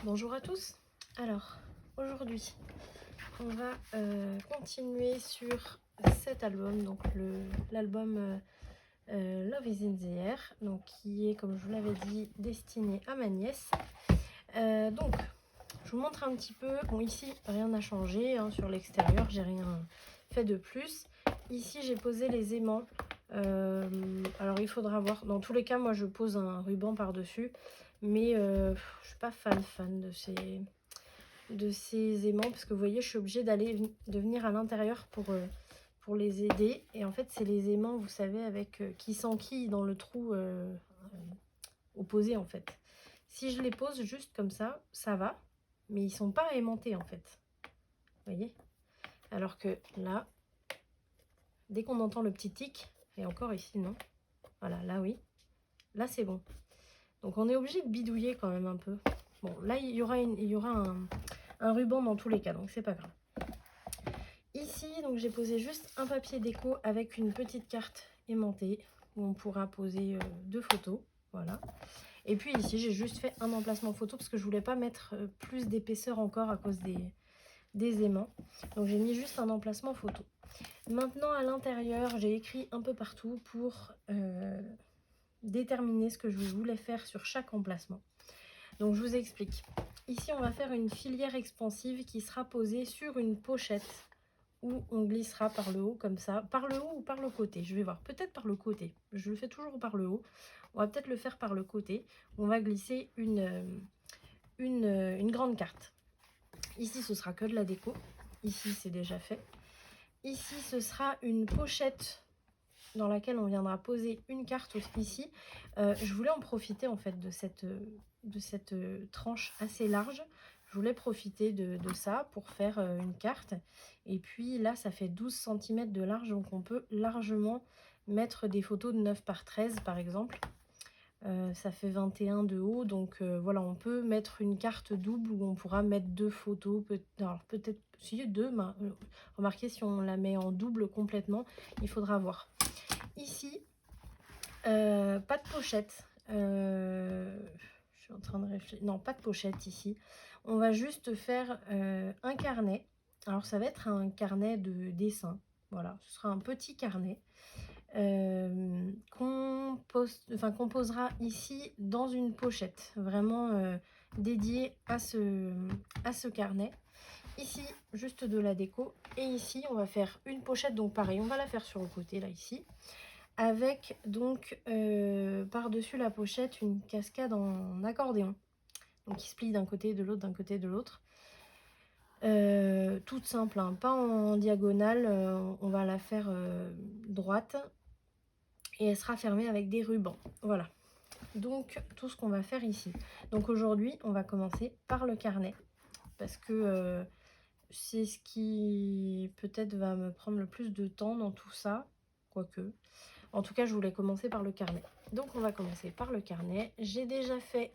Bonjour à tous. Alors, aujourd'hui, on va continuer sur cet album, donc l'album Love is in the Air, donc qui est, comme je vous l'avais dit, destiné à ma nièce. Donc, je vous montre un petit peu. Bon, ici, rien n'a changé hein, sur l'extérieur, j'ai rien fait de plus. Ici, j'ai posé les aimants. Alors, il faudra voir. Dans tous les cas, moi, je pose un ruban par-dessus. Mais je suis pas fan de ces aimants parce que vous voyez, je suis obligée de venir à l'intérieur pour les aider. Et en fait, c'est les aimants, vous savez, avec qui s'enquillent dans le trou opposé en fait. Si je les pose juste comme ça va, mais ils sont pas aimantés en fait. Vous voyez? Alors que là, dès qu'on entend le petit tic, et encore ici, non. Voilà, là oui. Là, c'est bon. Donc on est obligé de bidouiller quand même un peu. Bon, là, il y aura un ruban dans tous les cas, donc c'est pas grave. Ici, donc j'ai posé juste un papier déco avec une petite carte aimantée où on pourra poser deux photos. Voilà. Et puis ici, j'ai juste fait un emplacement photo parce que je voulais pas mettre plus d'épaisseur encore à cause des aimants. Donc j'ai mis juste un emplacement photo. Maintenant, à l'intérieur, j'ai écrit un peu partout pour déterminer ce que je voulais faire sur chaque emplacement. Donc je vous explique. Ici, on va faire une filière expansive qui sera posée sur une pochette où on glissera par le haut comme ça. Par le haut ou par le côté, je vais voir. Peut-être par le côté. Je le fais toujours par le haut. On va peut-être le faire par le côté. On va glisser une grande carte. Ici, ce sera que de la déco. Ici, c'est déjà fait. Ici, ce sera une pochette dans laquelle on viendra poser une carte ici. Je voulais en profiter en fait de cette tranche assez large. Je voulais profiter de ça pour faire une carte. Et puis là, ça fait 12 cm de large, donc on peut largement mettre des photos de 9 par 13 par exemple. Ça fait 21 de haut, donc voilà, on peut mettre une carte double où on pourra mettre deux photos, alors peut-être si deux, mais remarquez, si on la met en double complètement, il faudra voir. Ici, pas de pochette. Je suis en train de réfléchir. Non, pas de pochette ici. On va juste faire un carnet. Alors, ça va être un carnet de dessin. Voilà, ce sera un petit carnet qu'on posera ici dans une pochette. Vraiment dédiée à ce carnet. Ici, juste de la déco. Et ici, on va faire une pochette. Donc, pareil, on va la faire sur le côté, là, ici. Avec donc par-dessus la pochette une cascade en accordéon, donc qui se plie d'un côté de l'autre, d'un côté de l'autre. Toute simple, hein, pas en diagonale, on va la faire droite et elle sera fermée avec des rubans. Voilà, donc tout ce qu'on va faire ici. Donc aujourd'hui, on va commencer par le carnet parce que c'est ce qui peut-être va me prendre le plus de temps dans tout ça, quoique. En tout cas, je voulais commencer par le carnet. Donc, on va commencer par le carnet. J'ai déjà fait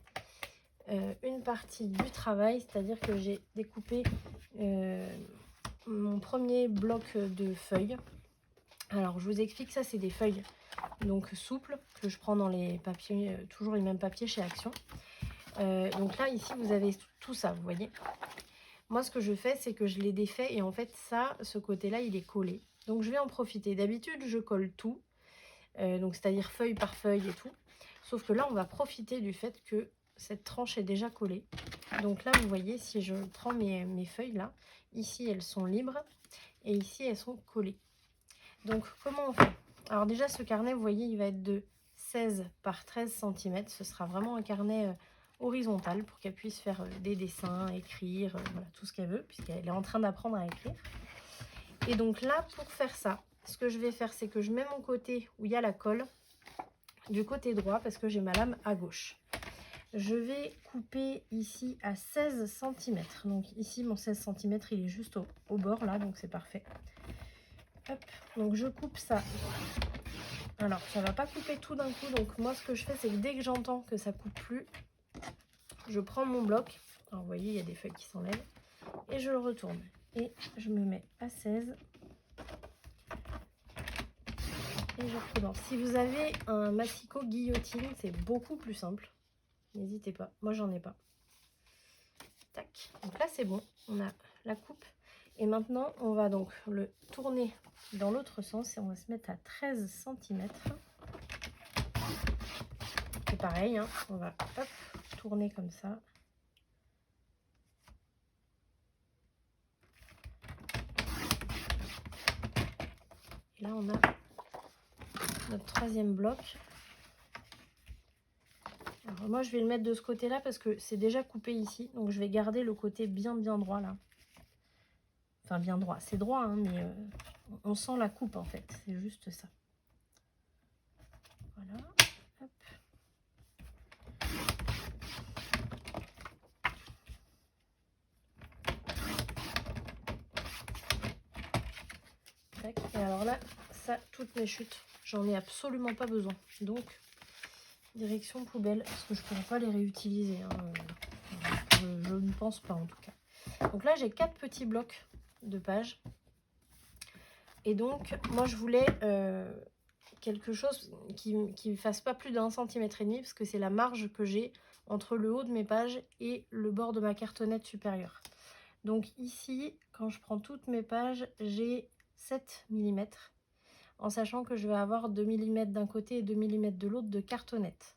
une partie du travail, c'est-à-dire que j'ai découpé mon premier bloc de feuilles. Alors, je vous explique, ça, c'est des feuilles donc souples que je prends dans les papiers, toujours les mêmes papiers chez Action. Donc là, ici, vous avez tout ça, vous voyez. Moi, ce que je fais, c'est que je les défais et en fait, ça, ce côté-là, il est collé. Donc, je vais en profiter. D'habitude, je colle tout. Donc c'est-à-dire feuille par feuille et tout. Sauf que là, on va profiter du fait que cette tranche est déjà collée. Donc là, vous voyez, si je prends mes feuilles là, ici, elles sont libres et ici, elles sont collées. Donc, comment on fait? Alors déjà, ce carnet, vous voyez, il va être de 16 par 13 cm. Ce sera vraiment un carnet horizontal pour qu'elle puisse faire des dessins, écrire, voilà, tout ce qu'elle veut, puisqu'elle est en train d'apprendre à écrire. Et donc là, pour faire ça, ce que je vais faire, c'est que je mets mon côté où il y a la colle du côté droit parce que j'ai ma lame à gauche. Je vais couper ici à 16 cm. Donc ici, mon 16 cm, il est juste au bord là, donc c'est parfait. Hop, donc je coupe ça. Alors, ça va pas couper tout d'un coup. Donc moi, ce que je fais, c'est que dès que j'entends que ça coupe plus, je prends mon bloc. Alors, vous voyez, il y a des feuilles qui s'enlèvent. Et je le retourne. Et je me mets à 16. Et je recommence. Si vous avez un massicot guillotine, c'est beaucoup plus simple. N'hésitez pas. Moi, j'en ai pas. Tac. Donc là, c'est bon. On a la coupe. Et maintenant, on va donc le tourner dans l'autre sens et on va se mettre à 13 cm. Et pareil, hein, on va hop, tourner comme ça. Et là, on a notre troisième bloc. Alors moi, je vais le mettre de ce côté-là parce que c'est déjà coupé ici. Donc, je vais garder le côté bien droit là. Enfin, bien droit. C'est droit, hein, mais on sent la coupe en fait. C'est juste ça. Voilà. Hop. Tac. Et alors là, ça, toutes mes chutes, j'en ai absolument pas besoin. Donc, direction poubelle, parce que je ne pourrais pas les réutiliser. Hein. Je ne pense pas en tout cas. Donc là, j'ai 4 petits blocs de pages. Et donc, moi, je voulais quelque chose qui ne fasse pas plus d'1,5 cm, parce que c'est la marge que j'ai entre le haut de mes pages et le bord de ma cartonnette supérieure. Donc ici, quand je prends toutes mes pages, j'ai 7 mm, en sachant que je vais avoir 2 mm d'un côté et 2 mm de l'autre de cartonnette.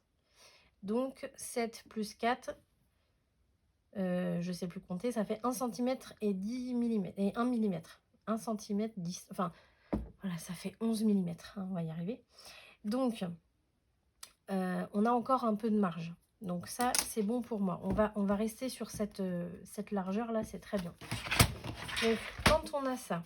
Donc 7 plus 4, je ne sais plus compter, ça fait 1 cm et 10 mm, et 1 mm. 1 cm, 10, enfin voilà, ça fait 11 mm, hein, on va y arriver. Donc, on a encore un peu de marge. Donc ça, c'est bon pour moi. On va rester sur cette largeur-là, c'est très bien. Donc, quand on a ça,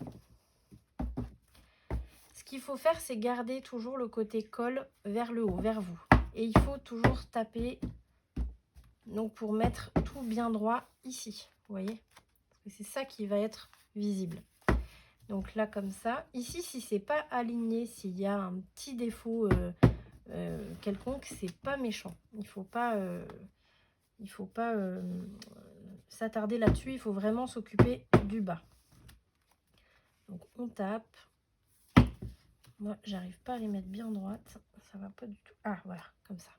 ce qu'il faut faire, c'est garder toujours le côté colle vers le haut, vers vous. Et il faut toujours taper, donc pour mettre tout bien droit ici, vous voyez. C'est ça qui va être visible. Donc là, comme ça. Ici, si c'est pas aligné, s'il y a un petit défaut quelconque, c'est pas méchant. Il faut pas s'attarder là-dessus. Il faut vraiment s'occuper du bas. Donc on tape. Moi, j'arrive pas à les mettre bien droites. Ça va pas du tout. Ah, voilà, comme ça.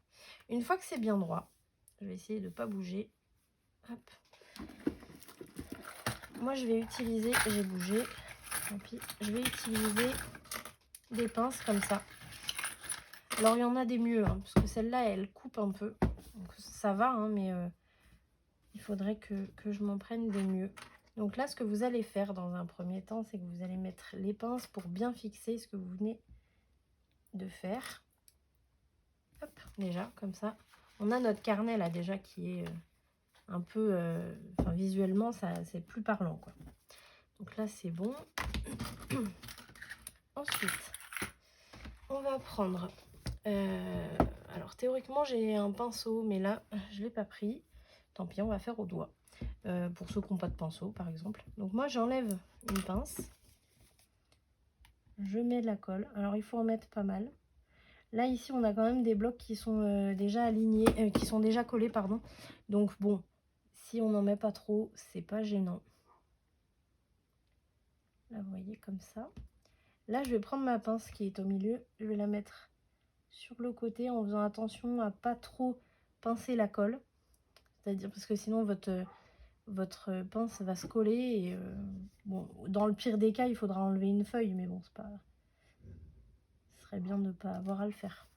Une fois que c'est bien droit, je vais essayer de pas bouger. Hop. Moi, je vais utiliser, j'ai bougé. Tant pis. Je vais utiliser des pinces comme ça. Alors, il y en a des mieux, hein, parce que celle-là, elle coupe un peu. Donc, ça va, hein, mais il faudrait que je m'en prenne des mieux. Donc là, ce que vous allez faire dans un premier temps, c'est que vous allez mettre les pinces pour bien fixer ce que vous venez de faire. Hop, déjà, comme ça. On a notre carnet, là, déjà, qui est un peu... enfin, visuellement, c'est plus parlant, quoi. Donc là, c'est bon. Ensuite, on va prendre... alors, théoriquement, j'ai un pinceau, mais là, je ne l'ai pas pris. Tant pis, on va faire au doigt. Pour ceux qui n'ont pas de pinceau, par exemple. Donc, moi, j'enlève une pince. Je mets de la colle. Alors, il faut en mettre pas mal. Là, ici, on a quand même des blocs qui sont déjà alignés, qui sont déjà collés, pardon. Donc, bon, si on n'en met pas trop, c'est pas gênant. Là, vous voyez, comme ça. Là, je vais prendre ma pince qui est au milieu. Je vais la mettre sur le côté en faisant attention à pas trop pincer la colle. C'est-à-dire, parce que sinon, votre pince va se coller. Et bon, dans le pire des cas, il faudra enlever une feuille. Mais bon, c'est pas... Ce serait bien de ne pas avoir à le faire.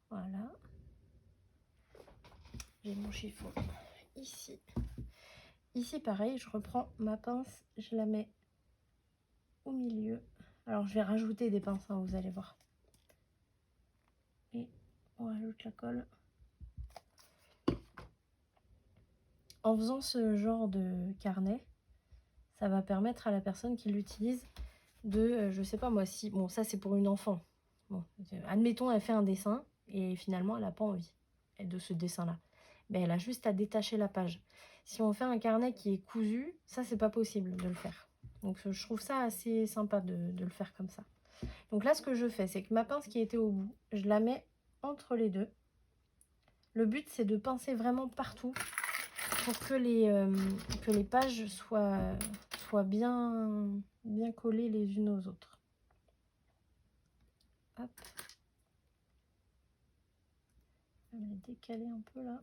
Voilà. J'ai mon chiffon ici. Ici, pareil, je reprends ma pince, je la mets au milieu. Alors, je vais rajouter des pinces, hein, vous allez voir. Et on rajoute la colle. En faisant ce genre de carnet, ça va permettre à la personne qui l'utilise de, je sais pas moi, si... Bon, ça, c'est pour une enfant. Bon, admettons, elle fait un dessin et finalement, elle n'a pas envie de ce dessin-là. Mais elle a juste à détacher la page. Si on fait un carnet qui est cousu, ça, c'est pas possible de le faire. Donc, je trouve ça assez sympa de le faire comme ça. Donc là, ce que je fais, c'est que ma pince qui était au bout, je la mets entre les deux. Le but, c'est de pincer vraiment partout pour que les pages soient bien collées les unes aux autres. Hop. Je vais me décaler un peu là.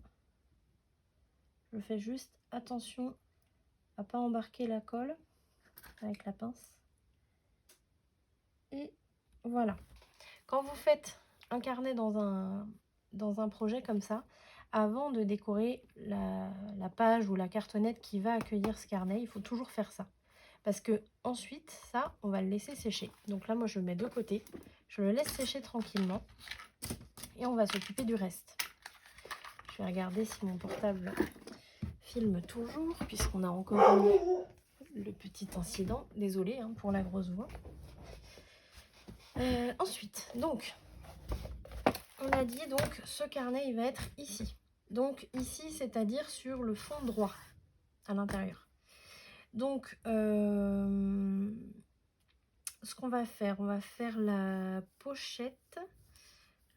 Je fais juste attention à pas embarquer la colle avec la pince. Et voilà. Quand vous faites un carnet dans un projet comme ça, avant de décorer la page ou la cartonnette qui va accueillir ce carnet, il faut toujours faire ça. Parce que ensuite, ça, on va le laisser sécher. Donc là, moi, je le mets de côté. Je le laisse sécher tranquillement. Et on va s'occuper du reste. Je vais regarder si mon portable filme toujours, puisqu'on a encore eu le petit incident. Désolée hein, pour la grosse voix. Ensuite, donc, on a dit, donc, ce carnet, il va être ici. Donc, ici, c'est-à-dire sur le fond droit, à l'intérieur. Donc, ce qu'on va faire, on va faire la pochette.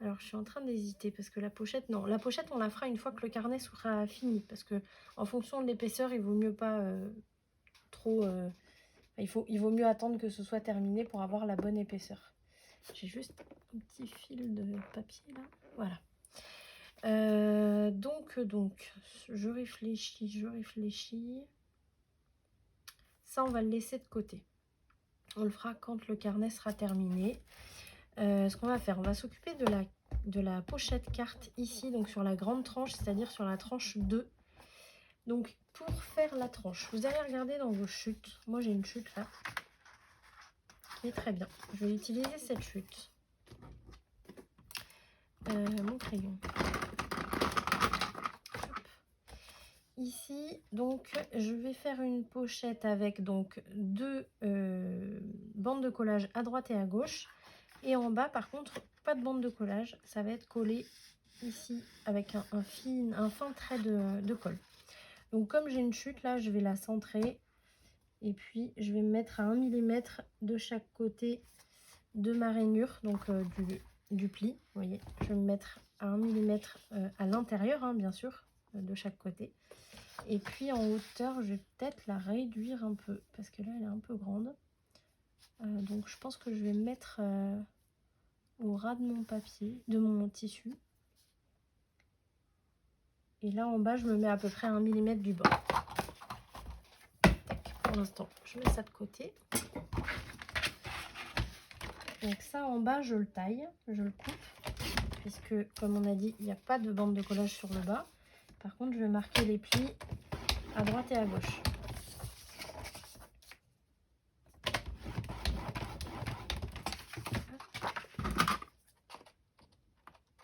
Alors, je suis en train d'hésiter parce que la pochette, non, la pochette, on la fera une fois que le carnet sera fini. Parce que, en fonction de l'épaisseur, il vaut mieux pas trop... il vaut mieux attendre que ce soit terminé pour avoir la bonne épaisseur. J'ai juste un petit fil de papier là. Voilà. Donc, je réfléchis. Ça, on va le laisser de côté. On le fera quand le carnet sera terminé. Ce qu'on va faire, on va s'occuper de la pochette carte ici, donc sur la grande tranche, c'est-à-dire sur la tranche 2. Donc, pour faire la tranche, vous allez regarder dans vos chutes. Moi, j'ai une chute là. Qui est très bien. Je vais utiliser cette chute. Mon crayon. Ici, donc, je vais faire une pochette avec donc 2 bandes de collage à droite et à gauche. Et en bas, par contre, pas de bande de collage. Ça va être collé ici avec un fin trait de colle. Donc, comme j'ai une chute, là, je vais la centrer. Et puis, je vais me mettre à 1 mm de chaque côté de ma rainure, donc du pli. Vous voyez, je vais me mettre à 1 mm à l'intérieur, hein, bien sûr, de chaque côté. Et puis en hauteur, je vais peut-être la réduire un peu parce que là, elle est un peu grande. Donc je pense que je vais mettre au ras de mon papier, de mon tissu. Et là en bas, je me mets à peu près à 1 mm du bord. Tac, pour l'instant, je mets ça de côté. Donc ça en bas, je le taille, je le coupe. Puisque comme on a dit, il n'y a pas de bande de collage sur le bas. Par contre, je vais marquer les plis à droite et à gauche.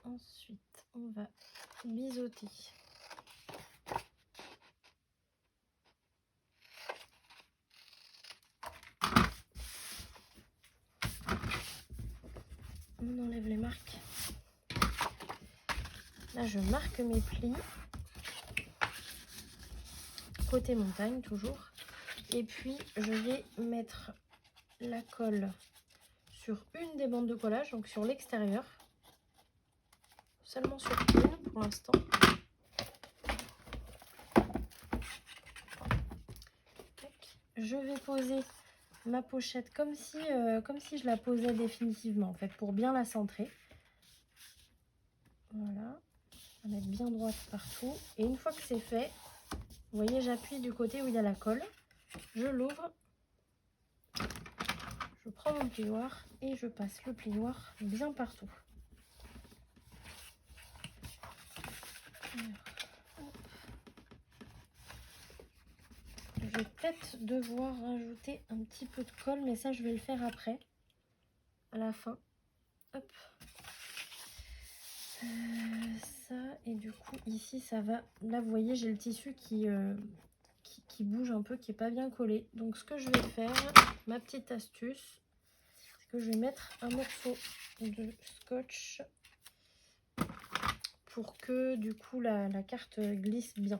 Ensuite, on va biseauter. On enlève les marques. Là, je marque mes plis. Côté montagne, toujours. Et puis, je vais mettre la colle sur une des bandes de collage, donc sur l'extérieur. Seulement sur une pour l'instant. Je vais poser ma pochette comme si je la posais définitivement, en fait, pour bien la centrer. Voilà. On va mettre bien droite partout. Et une fois que c'est fait, vous voyez, j'appuie du côté où il y a la colle. Je l'ouvre. Je prends mon plioir et je passe le plioir bien partout. Alors, je vais peut-être devoir rajouter un petit peu de colle, mais ça je vais le faire après, à la fin. Hop. Ça, et du coup ici ça va, là vous voyez j'ai le tissu qui bouge un peu, qui est pas bien collé. Donc ce que je vais faire, ma petite astuce, c'est que je vais mettre un morceau de scotch pour que du coup la carte glisse bien.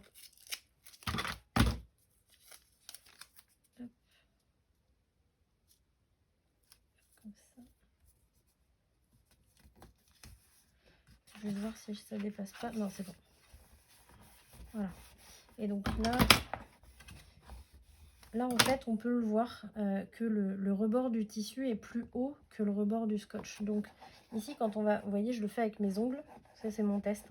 Hop. Comme ça. Je vais voir si ça dépasse pas. Non, c'est bon. Voilà. Et donc là en fait, on peut le voir que le rebord du tissu est plus haut que le rebord du scotch. Donc ici, quand on va, vous voyez, je le fais avec mes ongles. Ça, c'est mon test.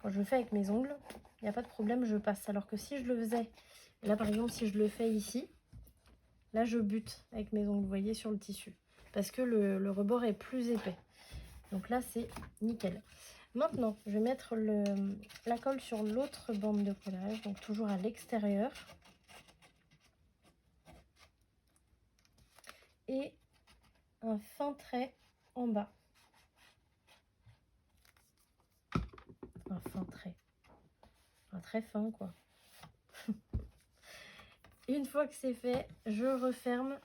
Quand je le fais avec mes ongles, il n'y a pas de problème, je passe. Alors que si je le faisais, là par exemple si je le fais ici, là je bute avec mes ongles, vous voyez, sur le tissu. Parce que le rebord est plus épais. Donc là c'est nickel. Maintenant, je vais mettre la colle sur l'autre bande de collage, donc toujours à l'extérieur. Et un fin trait en bas. Un fin trait. Un trait fin, quoi. Une fois que c'est fait, je referme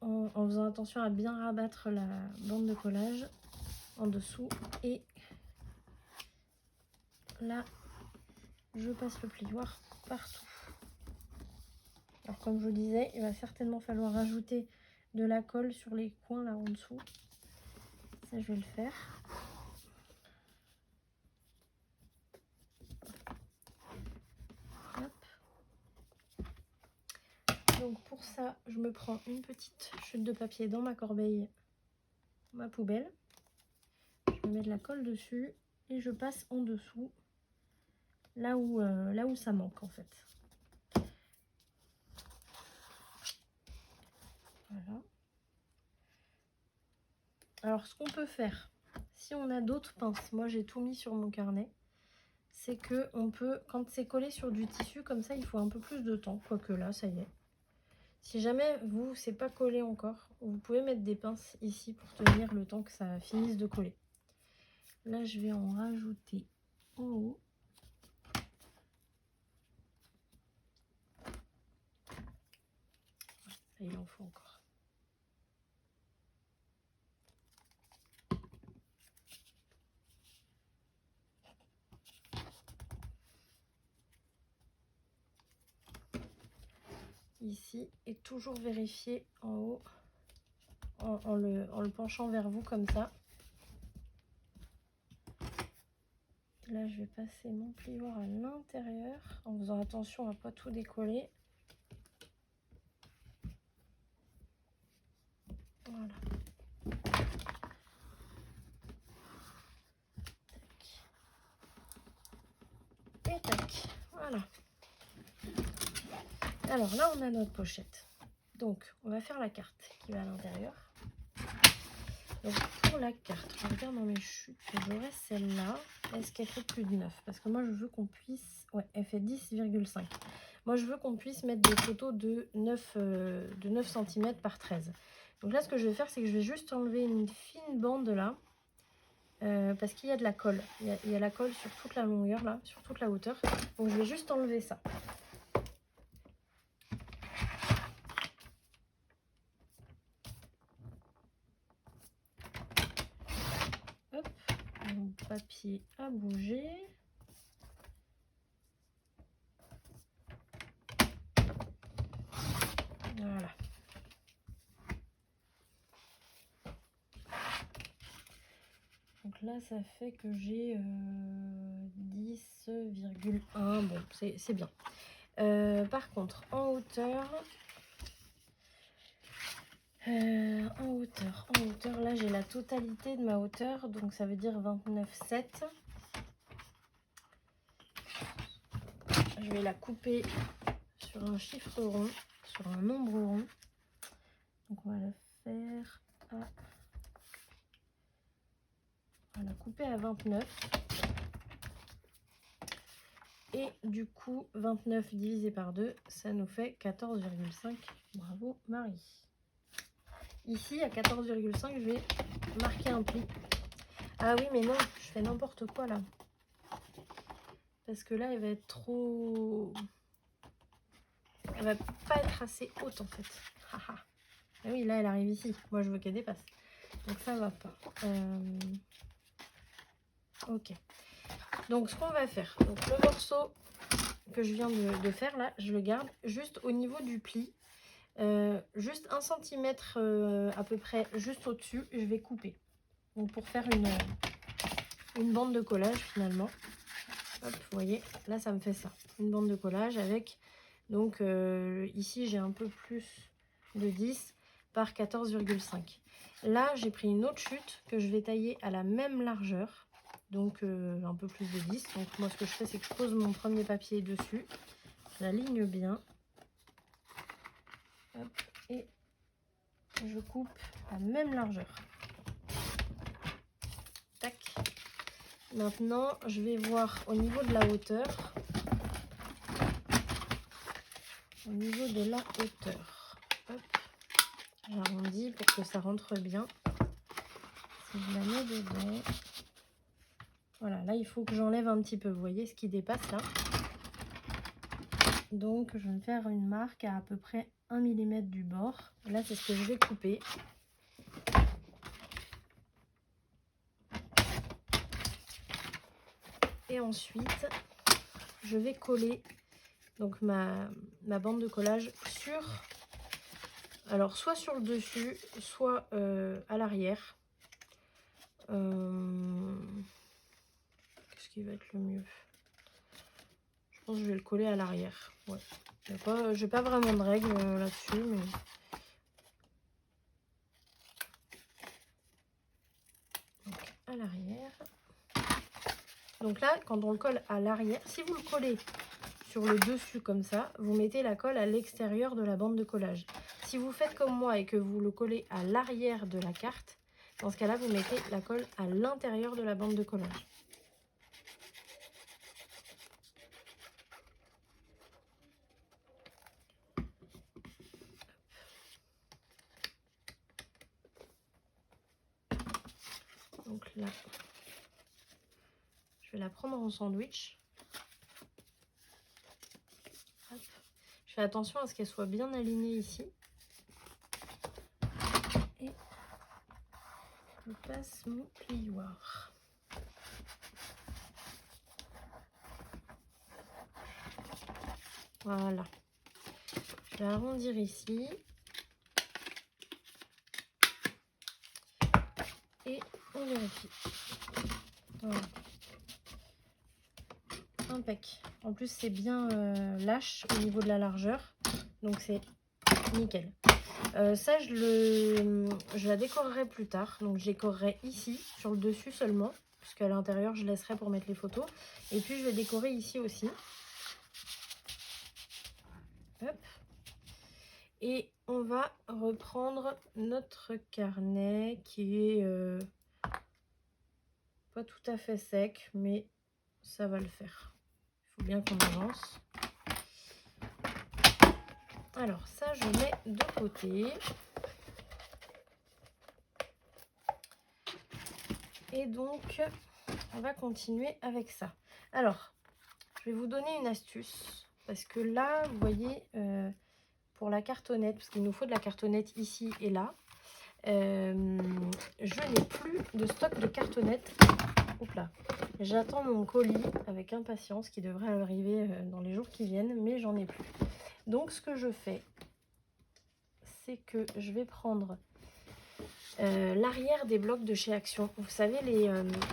en faisant attention à bien rabattre la bande de collage en dessous. Et là, je passe le plioir partout. Alors comme je vous disais, il va certainement falloir rajouter de la colle sur les coins là en dessous. Ça, je vais le faire. Hop. Donc pour ça, je me prends une petite chute de papier dans ma corbeille, ma poubelle. Je mets de la colle dessus et je passe en dessous, là où ça manque en fait. Voilà. Alors ce qu'on peut faire, si on a d'autres pinces, moi j'ai tout mis sur mon carnet, c'est que on peut, quand c'est collé sur du tissu comme ça, il faut un peu plus de temps, quoique là ça y est. Si jamais vous, c'est pas collé encore, vous pouvez mettre des pinces ici pour tenir le temps que ça finisse de coller. Là je vais en rajouter en haut. Il en faut encore. Ici, et toujours vérifier en haut en le penchant vers vous comme ça. Là je vais passer mon plioir à l'intérieur en faisant attention à ne pas tout décoller. Voilà. Tac. Et tac. Voilà. Alors là on a notre pochette. Donc on va faire la carte qui va à l'intérieur. Donc pour la carte, je regarde dans mes chutes, j'aurai celle-là. Est-ce qu'elle fait plus de 9? Parce que moi je veux qu'on puisse... Ouais, elle fait 10,5. Moi je veux qu'on puisse mettre des photos de 9 cm par 13. Donc là ce que je vais faire, c'est que je vais juste enlever une fine bande là. Parce qu'il y a de la colle. Il y a la colle sur toute la longueur là, sur toute la hauteur. Donc je vais juste enlever ça. Hop, mon papier a bougé. Voilà. Donc là, ça fait que j'ai 10,1. Bon, c'est bien. Par contre, en hauteur, là, j'ai la totalité de ma hauteur. Donc, ça veut dire 29,7. Je vais la couper sur un chiffre rond, sur un nombre rond. Donc, on va la faire à... On va la couper à 29. Et du coup, 29 divisé par 2, ça nous fait 14,5. Bravo Marie. Ici, à 14,5, je vais marquer un pli. Ah oui, mais non, je fais n'importe quoi là. Parce que là, elle va être trop... Elle va pas être assez haute en fait. Ah oui, là, elle arrive ici. Moi, je veux qu'elle dépasse. Donc ça va pas. Ok. Donc, ce qu'on va faire, donc le morceau que je viens de faire là, je le garde juste au niveau du pli. Juste 1 cm à peu près juste au-dessus, je vais couper. Donc pour faire une bande de collage finalement. Hop, vous voyez, là ça me fait ça. Une bande de collage avec, donc ici j'ai un peu plus de 10 par 14,5. Là j'ai pris une autre chute que je vais tailler à la même largeur. donc un peu plus de 10. Donc moi ce que je fais, c'est que je pose mon premier papier dessus, j'aligne bien, hop, et je coupe la même largeur. Tac. Maintenant, je vais voir au niveau de la hauteur. Au niveau de la hauteur, hop, j'arrondis pour que ça rentre bien. Si je la mets dedans, voilà, là il faut que j'enlève un petit peu, vous voyez ce qui dépasse là. Donc je vais me faire une marque à peu près 1 mm du bord. Là c'est ce que je vais couper. Et ensuite, je vais coller donc ma bande de collage sur, alors soit sur le dessus, soit à l'arrière. Qu'est-ce qui va être le mieux? Je pense que je vais le coller à l'arrière. Ouais. J'ai pas vraiment de règles là-dessus, mais... Donc, à l'arrière. Donc là, quand on le colle à l'arrière, si vous le collez sur le dessus comme ça, vous mettez la colle à l'extérieur de la bande de collage. Si vous faites comme moi et que vous le collez à l'arrière de la carte, dans ce cas-là, vous mettez la colle à l'intérieur de la bande de collage. Donc là, je vais la prendre en sandwich. Hop. Je fais attention à ce qu'elle soit bien alignée ici. Et je passe mon plioir. Voilà. Je vais arrondir ici. Et on vérifie. Voilà. Impec. En plus, c'est bien lâche au niveau de la largeur. Donc, c'est nickel. Ça, je la décorerai plus tard. Donc, je décorerai ici, sur le dessus seulement. Puisqu'à l'intérieur, je laisserai pour mettre les photos. Et puis, je vais décorer ici aussi. Hop. Et on va reprendre notre carnet qui est pas tout à fait sec, mais ça va le faire. Il faut bien qu'on avance. Alors ça, je mets de côté. Et donc, on va continuer avec ça. Alors, je vais vous donner une astuce. Parce que là, vous voyez, pour la cartonnette, parce qu'il nous faut de la cartonnette ici et là, je n'ai plus de stock de cartonnettes. Oups là. J'attends mon colis avec impatience qui devrait arriver dans les jours qui viennent, mais j'en ai plus. Donc ce que je fais, c'est que je vais prendre l'arrière des blocs de chez Action. Vous savez,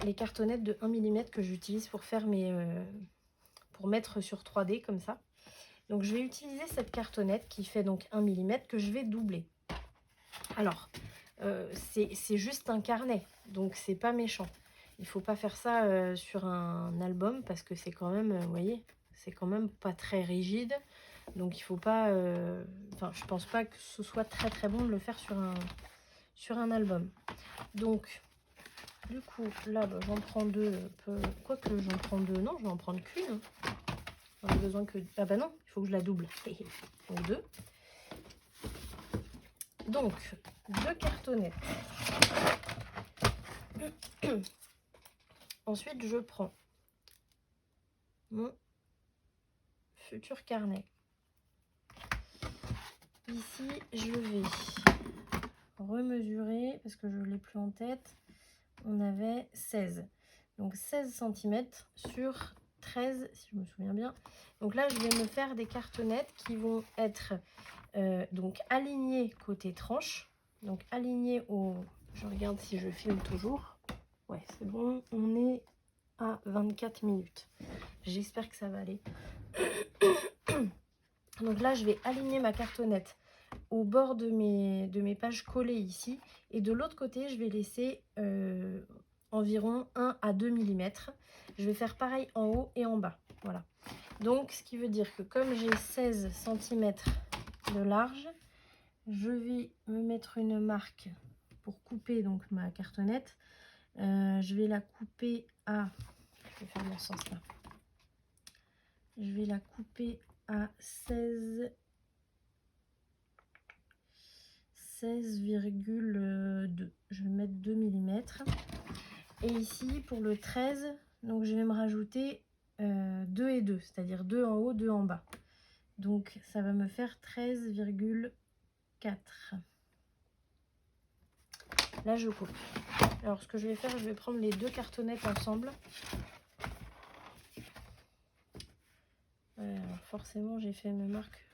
les cartonnettes de 1 mm que j'utilise pour faire pour mettre sur 3D comme ça. Donc je vais utiliser cette cartonnette qui fait donc 1 mm que je vais doubler. Alors, c'est juste un carnet, donc c'est pas méchant. Il faut pas faire ça sur un album parce que c'est quand même, vous voyez, c'est quand même pas très rigide. Donc il faut pas, enfin je pense pas que ce soit très très bon de le faire sur un album. Donc du coup là bah, j'en prends deux, quoique j'en prends deux, non je vais en prendre qu'une. J'en ai besoin que, ah bah non, il faut que je la double. Donc deux. Donc deux cartonnettes. Ensuite, je prends mon futur carnet. Ici, je vais remesurer parce que je ne l'ai plus en tête. On avait 16. Donc 16 cm sur 13, si je me souviens bien. Donc là, je vais me faire des cartonnettes qui vont être donc alignées côté tranche. Donc alignées au... Je regarde si je filme toujours. Ouais, c'est bon. On est à 24 minutes. J'espère que ça va aller. Donc là, je vais aligner ma cartonnette au bord de mes pages collées ici. Et de l'autre côté, je vais laisser, environ 1 à 2 mm. Je vais faire pareil en haut et en bas. Voilà. Donc, ce qui veut dire que comme j'ai 16 cm de large, je vais me mettre une marque pour couper donc ma cartonnette. Je vais la couper à... Je vais faire dans ce sens-là. Je vais la couper à 16,2. Je vais mettre 2 mm. Et ici, pour le 13, donc je vais me rajouter 2 et 2, c'est-à-dire 2 en haut, 2 en bas. Donc ça va me faire 13,4. Là, je coupe. Alors, ce que je vais faire, je vais prendre les deux cartonnettes ensemble. Alors, forcément, j'ai fait mes marques.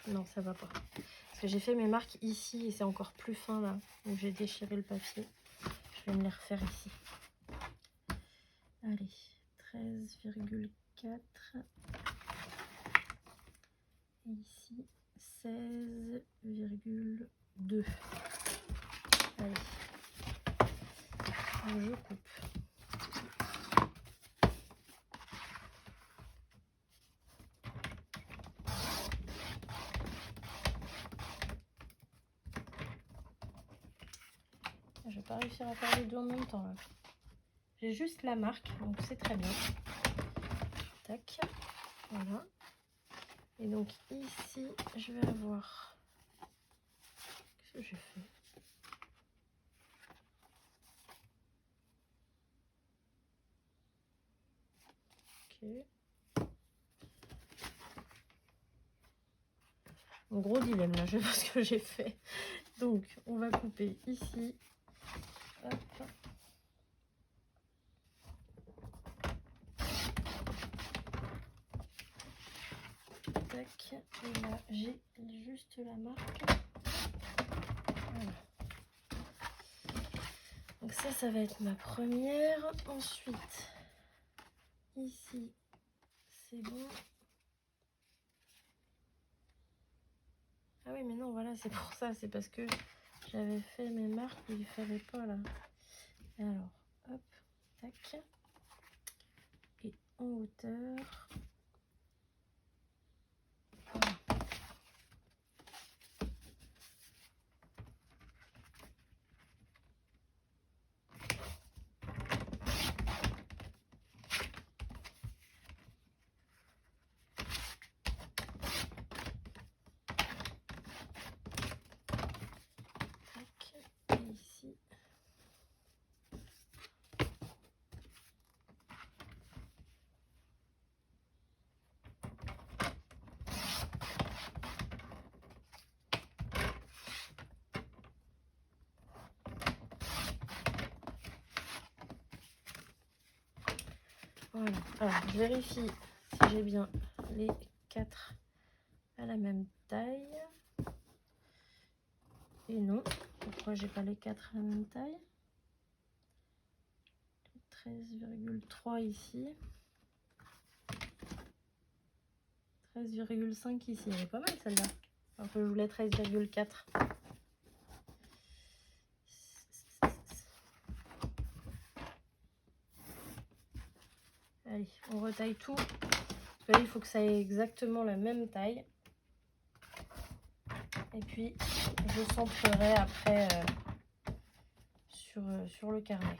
Non, ça va pas. Parce que j'ai fait mes marques ici et c'est encore plus fin là. Donc, j'ai déchiré le papier. Je vais me les refaire ici. Allez, 13,4. Et ici, 16,2. Allez, je coupe. Je vais pas réussir à faire les deux en même temps là. J'ai juste la marque, donc c'est très bien. Tac, voilà. Et donc ici, je vais avoir... Qu'est-ce que j'ai fait? Ok. Un gros dilemme là, je sais pas ce que j'ai fait. Donc, on va couper ici. Hop. Tac. Et là, j'ai juste la marque. Voilà. Donc ça va être ma première. Ensuite, ici, c'est bon. Ah oui, mais non, voilà, c'est pour ça. C'est parce que j'avais fait mes marques où il fallait pas, là. Alors, hop, tac. Et en hauteur. Voilà. Et ici. Voilà. Alors, je vérifie si j'ai bien les 4 à la même taille. Et non. Pourquoi j'ai pas les 4 à la même taille? 13,3 ici. 13,5 ici. Elle est pas mal celle-là. Alors que je voulais 13,4. Allez, on retaille tout. Parce que là, il faut que ça ait exactement la même taille. Et puis, je centrerai après sur le carnet.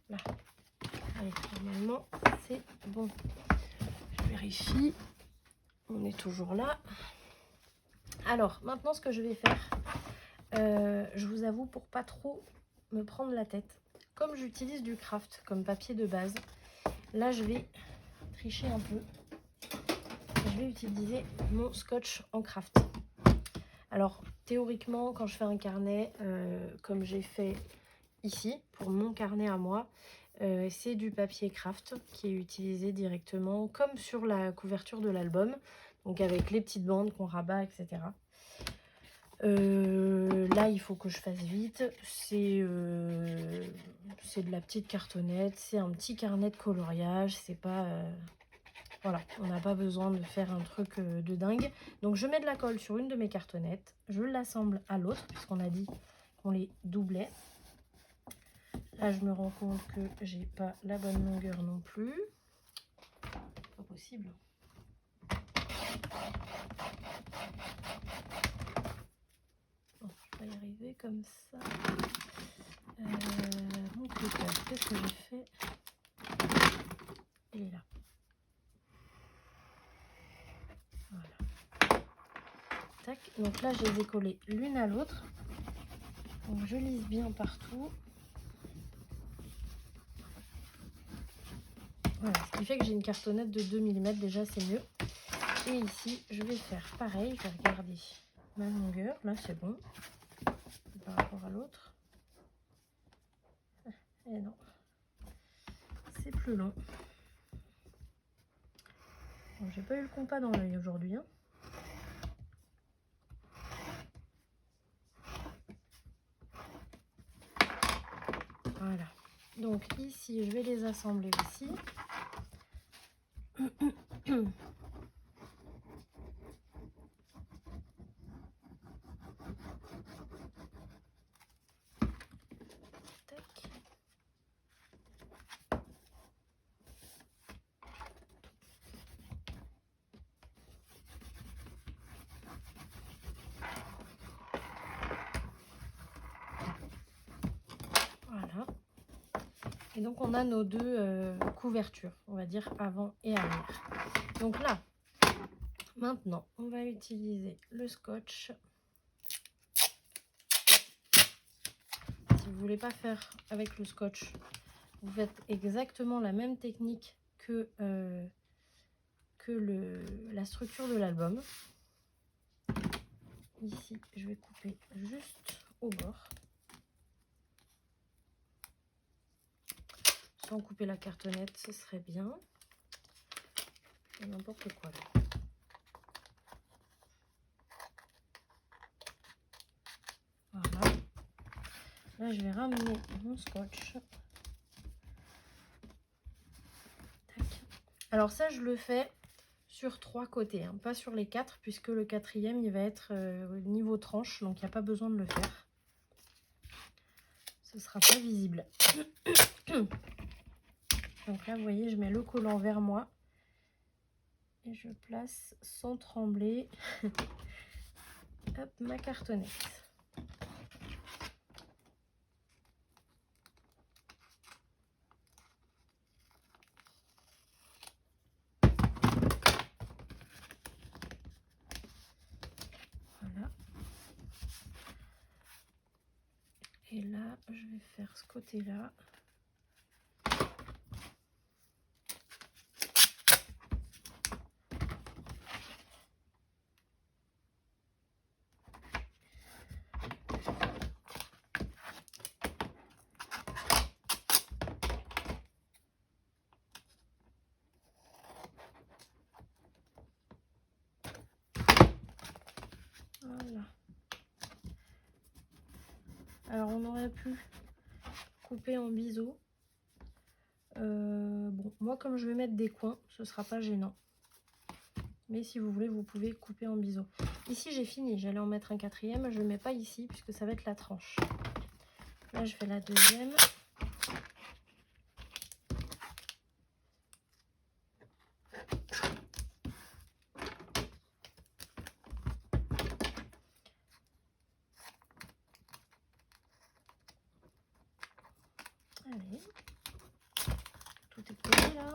Là. Allez, normalement, c'est bon. Je vérifie. On est toujours là. Alors, maintenant, ce que je vais faire, je vous avoue, pour pas trop me prendre la tête, comme j'utilise du craft comme papier de base, là, je vais tricher un peu. Je vais utiliser mon scotch en craft. Alors, théoriquement, quand je fais un carnet, comme j'ai fait ici, pour mon carnet à moi, c'est du papier craft qui est utilisé directement, comme sur la couverture de l'album, donc avec les petites bandes qu'on rabat, etc. Là, il faut que je fasse vite. C'est de la petite cartonnette, c'est un petit carnet de coloriage, c'est pas Voilà, on n'a pas besoin de faire un truc de dingue. Donc je mets de la colle sur une de mes cartonnettes, je l'assemble à l'autre, puisqu'on a dit qu'on les doublait. Là, je me rends compte que j'ai pas la bonne longueur non plus. Pas possible. Bon, je vais y arriver comme ça. Mon clipper, qu'est-ce que j'ai fait? Il est là. Voilà. Tac. Donc là, je les ai collées l'une à l'autre. Donc je lisse bien partout. Voilà, ce qui fait que j'ai une cartonnette de 2 mm, déjà c'est mieux. Et ici, je vais faire pareil, je vais regarder ma longueur, là c'est bon, par rapport à l'autre. Et non, c'est plus long. Bon, j'ai pas eu le compas dans l'œil aujourd'hui. Hein. Voilà, donc ici, je vais les assembler aussi. Voilà. Et donc on a nos deux couvertures, on va dire avant et arrière. Donc là, maintenant, on va utiliser le scotch. Si vous voulez pas faire avec le scotch, vous faites exactement la même technique que la structure de l'album. Ici, je vais couper juste au bord. Sans couper la cartonnette, ce serait bien. N'importe quoi là. Voilà. Là, je vais ramener mon scotch. Tac. Alors ça, je le fais sur 3 côtés, hein, pas sur les 4, puisque le 4e, il va être au niveau tranche, donc il n'y a pas besoin de le faire. Ce sera pas visible. Donc là, vous voyez, je mets le collant vers moi. Et je place sans trembler hop, ma cartonnette. Voilà. Et là, je vais faire ce côté-là. Voilà. Alors, on aurait pu couper en biseau. Bon, moi, comme je vais mettre des coins, ce sera pas gênant. Mais si vous voulez, vous pouvez couper en biseau. Ici, j'ai fini. J'allais en mettre un 4e. Je ne le mets pas ici, puisque ça va être la tranche. Là, je fais la 2e. Allez. Tout est collé là.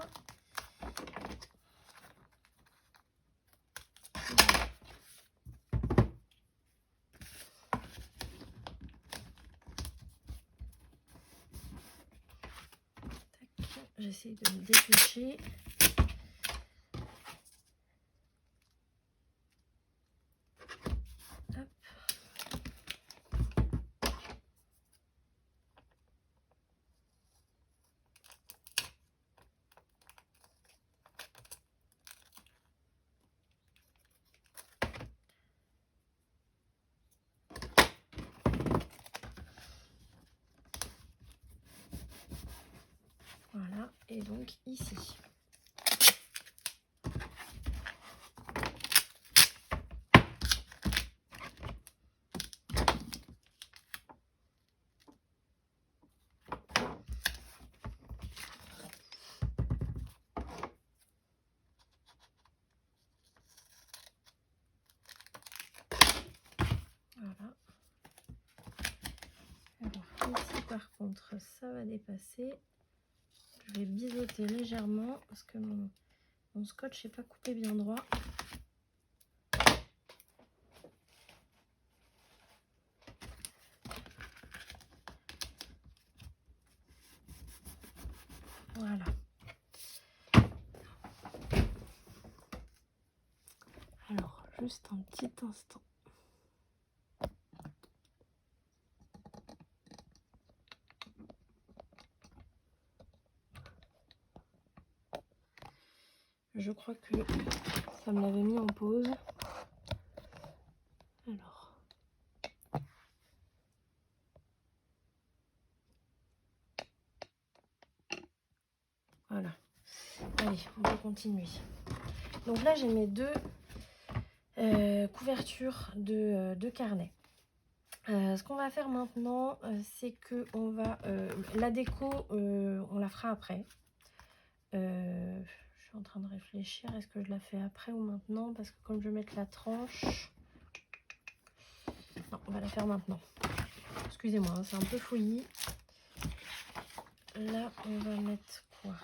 J'essaie de me dépêcher. Hop. Voilà, et donc ici. Ici par contre ça va dépasser. Je vais biseauter légèrement parce que mon scotch n'est pas coupé bien droit. Voilà. Alors, juste un petit instant. Je crois que ça me l'avait mis en pause. Alors. Voilà. Allez, on va continuer. Donc là, j'ai mes deux couvertures de carnet. Ce qu'on va faire maintenant, c'est que on va la déco, on la fera après. Je suis en train de réfléchir, est-ce que je la fais après ou maintenant? Parce que comme je vais mettre la tranche... Non, on va la faire maintenant. Excusez-moi, hein, c'est un peu fouillis. Là, on va mettre quoi?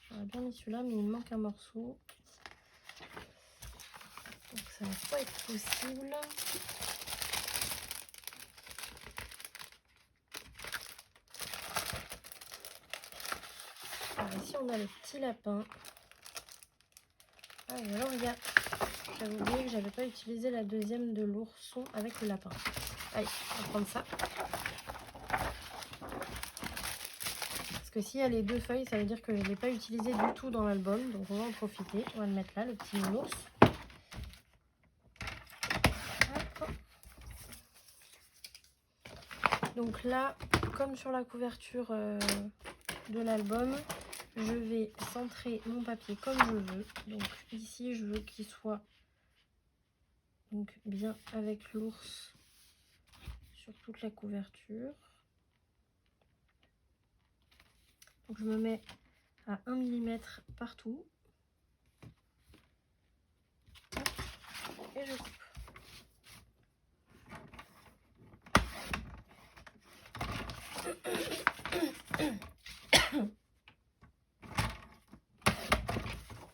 J'aurais bien mis celui-là, mais il me manque un morceau. Donc ça va pas être possible. Alors ici, on a le petit lapin. Ah, et alors, il y a... J'avais oublié que j'avais pas utilisé la deuxième de l'ourson avec le lapin. Allez, on va prendre ça. Parce que s'il y a les deux feuilles, ça veut dire que je ne l'ai pas utilisé du tout dans l'album. Donc on va en profiter. On va le mettre là, le petit nounours. Hop. Donc là, comme sur la couverture de l'album, je vais centrer mon papier comme je veux. Donc ici, je veux qu'il soit donc bien avec l'ours sur toute la couverture. Donc je me mets à 1 mm partout. Et je coupe.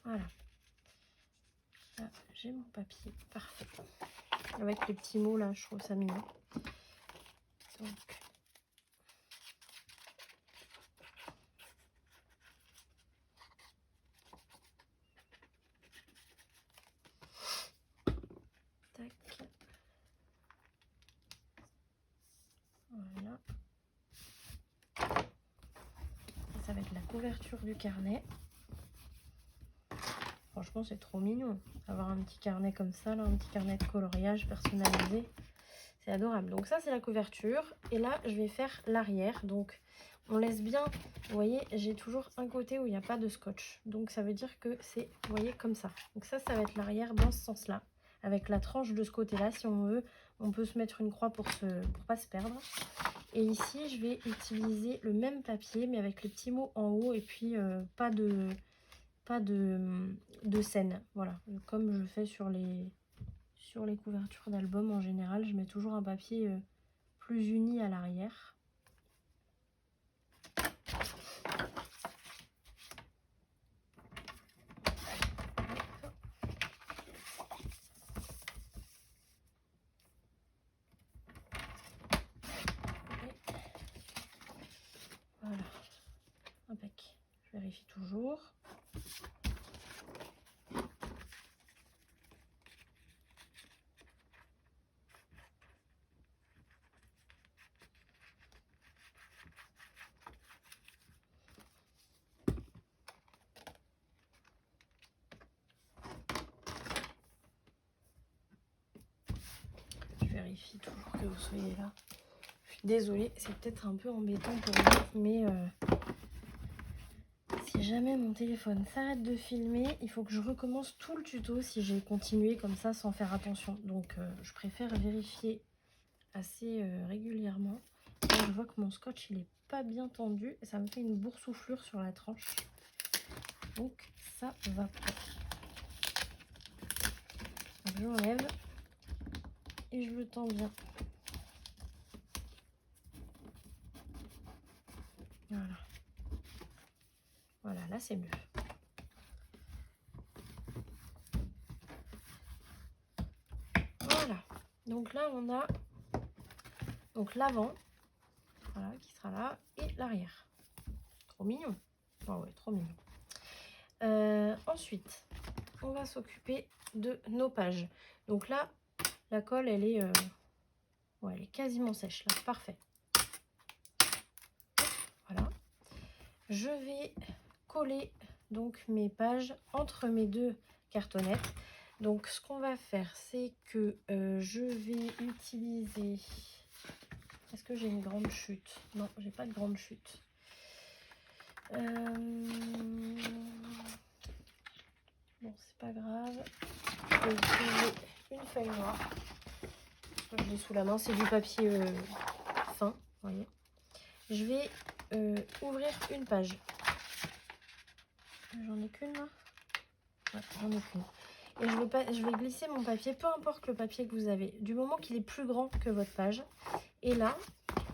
Voilà. Là, j'ai mon papier. Parfait. Avec les petits mots là, je trouve ça mignon. Donc, tac. Voilà. Et ça va être la couverture du carnet. Franchement, c'est trop mignon. Avoir un petit carnet comme ça, là, un petit carnet de coloriage personnalisé. C'est adorable. Donc ça, c'est la couverture. Et là, je vais faire l'arrière. Donc, on laisse bien... Vous voyez, j'ai toujours un côté où il n'y a pas de scotch. Donc, ça veut dire que c'est, vous voyez, comme ça. Donc ça va être l'arrière dans ce sens-là. Avec la tranche de ce côté-là, si on veut, on peut se mettre une croix pour pas se perdre. Et ici, je vais utiliser le même papier, mais avec les petits mots en haut. Et puis, pas de scène. Voilà, comme je fais sur les couvertures d'albums en général, je mets toujours un papier plus uni à l'arrière. Voilà, impec. Je vérifie toujours. Je vérifie toujours que vous soyez là. Je suis désolée, c'est peut-être un peu embêtant pour vous, mais si jamais mon téléphone s'arrête de filmer, il faut que je recommence tout le tuto si j'ai continué comme ça sans faire attention. Donc je préfère vérifier assez régulièrement. Là, je vois que mon scotch il est pas bien tendu et ça me fait une boursouflure sur la tranche. Donc ça va pas. Donc je l'enlève et je le tends bien. Voilà. Voilà, là c'est mieux. Voilà. Donc là on a donc l'avant, voilà, qui sera là, et l'arrière. Trop mignon. Oh ouais, trop mignon. Ensuite, on va s'occuper de nos pages. Donc là, la colle, elle est, ouais, elle est quasiment sèche là. Parfait. Voilà. Je vais coller donc mes pages entre mes deux cartonnettes. Donc ce qu'on va faire, c'est que je vais utiliser... Est-ce que j'ai une grande chute? Non, j'ai pas de grande chute. Bon, c'est pas grave. Je vais utiliser une feuille noire. Je l'ai sous la main, c'est du papier fin, vous voyez. Je vais ouvrir une page. J'en ai qu'une là? Ouais, j'en ai qu'une. Et je vais glisser mon papier, peu importe le papier que vous avez, du moment qu'il est plus grand que votre page. Et là,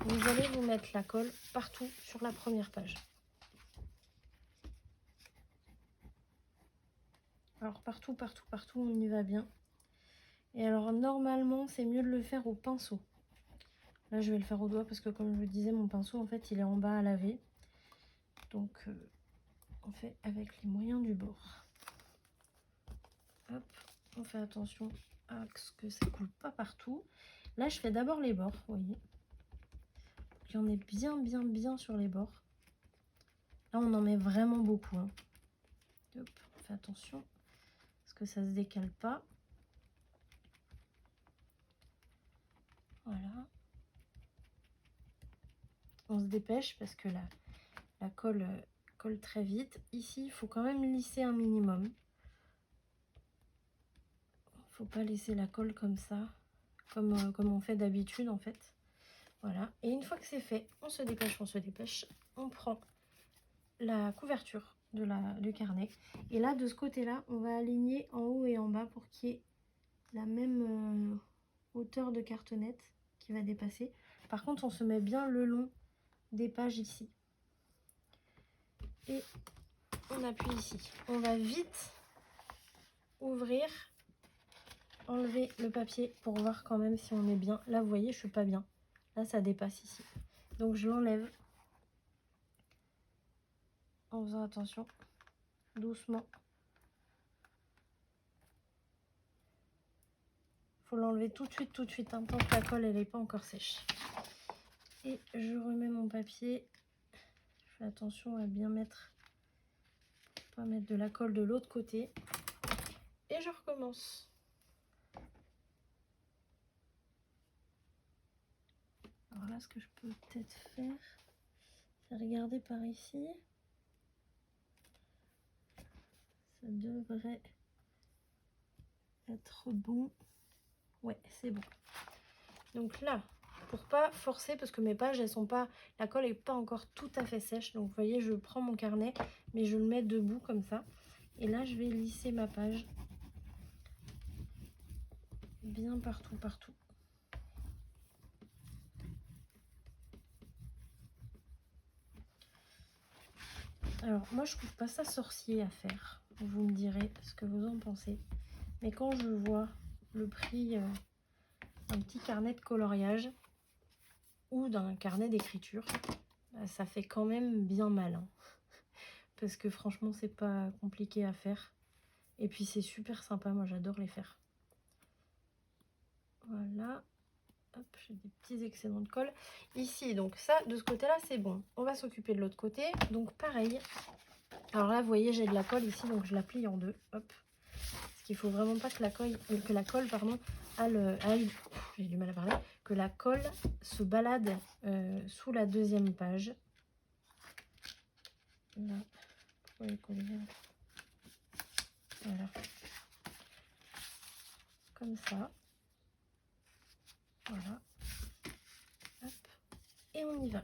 vous allez vous mettre la colle partout sur la première page. Alors partout, partout, partout, on y va bien. Et alors normalement, c'est mieux de le faire au pinceau. Là, je vais le faire au doigt parce que comme je vous disais, mon pinceau, en fait, il est en bas à laver. Donc, on fait avec les moyens du bord. Hop, on fait attention à ce que ça ne coule pas partout. Là, je fais d'abord les bords, vous voyez. Il y en ait bien, bien, bien sur les bords. Là, on en met vraiment beaucoup. Hein. Hop, on fait attention parce que ça ne se décale pas. Voilà. On se dépêche parce que la colle colle très vite. Ici, il faut quand même lisser un minimum. Il ne faut pas laisser la colle comme ça, comme on fait d'habitude en fait. Voilà. Et une fois que c'est fait, on se dépêche, on se dépêche. On prend la couverture du carnet. Et là, de ce côté-là, on va aligner en haut et en bas pour qu'il y ait la même hauteur de cartonnette qui va dépasser. Par contre, on se met bien le long des pages ici. Et on appuie ici. On va vite ouvrir, enlever le papier pour voir quand même si on est bien. Là, vous voyez, je suis pas bien. Là, ça dépasse ici. Donc, je l'enlève en faisant attention, doucement. Faut l'enlever tout de suite, hein, tant que la colle elle n'est pas encore sèche. Et je remets mon papier. Je fais attention à bien mettre, pas mettre de la colle de l'autre côté. Et je recommence. Alors là, ce que je peux peut-être faire, c'est regarder par ici. Ça devrait être bon. Ouais, c'est bon. Donc là, pour pas forcer, parce que mes pages, elles sont pas, la colle est pas encore tout à fait sèche. Donc vous voyez, je prends mon carnet, mais je le mets debout comme ça. Et là, je vais lisser ma page bien partout, partout. Alors, moi, je trouve pas ça sorcier à faire. Vous me direz ce que vous en pensez. Mais quand je vois le prix d'un petit carnet de coloriage ou d'un carnet d'écriture, bah, ça fait quand même bien mal. Hein. Parce que franchement, c'est pas compliqué à faire. Et puis, c'est super sympa. Moi, j'adore les faire. Voilà. Hop, j'ai des petits excédents de colle. Ici, donc ça, de ce côté-là, c'est bon. On va s'occuper de l'autre côté. Donc, pareil. Alors là, vous voyez, j'ai de la colle ici, donc je la plie en deux. Hop. Parce qu'il faut vraiment pas que la colle, pardon, j'ai du mal à parler, que la colle se balade sous la deuxième page. Là, pour les coller. Voilà. Comme ça. Voilà. Hop. Et on y va.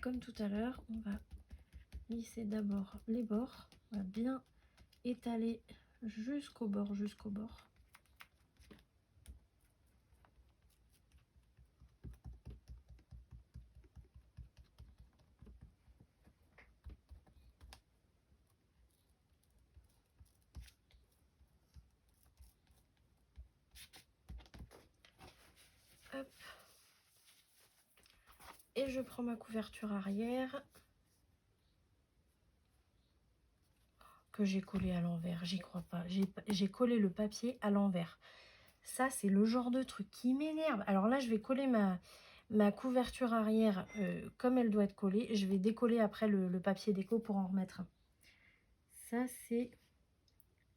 comme tout à l'heure, on va lisser d'abord les bords. On va bien étaler jusqu'au bord, jusqu'au bord. Hop. Et je prends ma couverture arrière que j'ai collé à l'envers. J'y crois pas. J'ai collé le papier à l'envers. Ça, c'est le genre de truc qui m'énerve. Alors là, je vais coller ma couverture arrière comme elle doit être collée. Je vais décoller après le papier déco pour en remettre un. Ça, c'est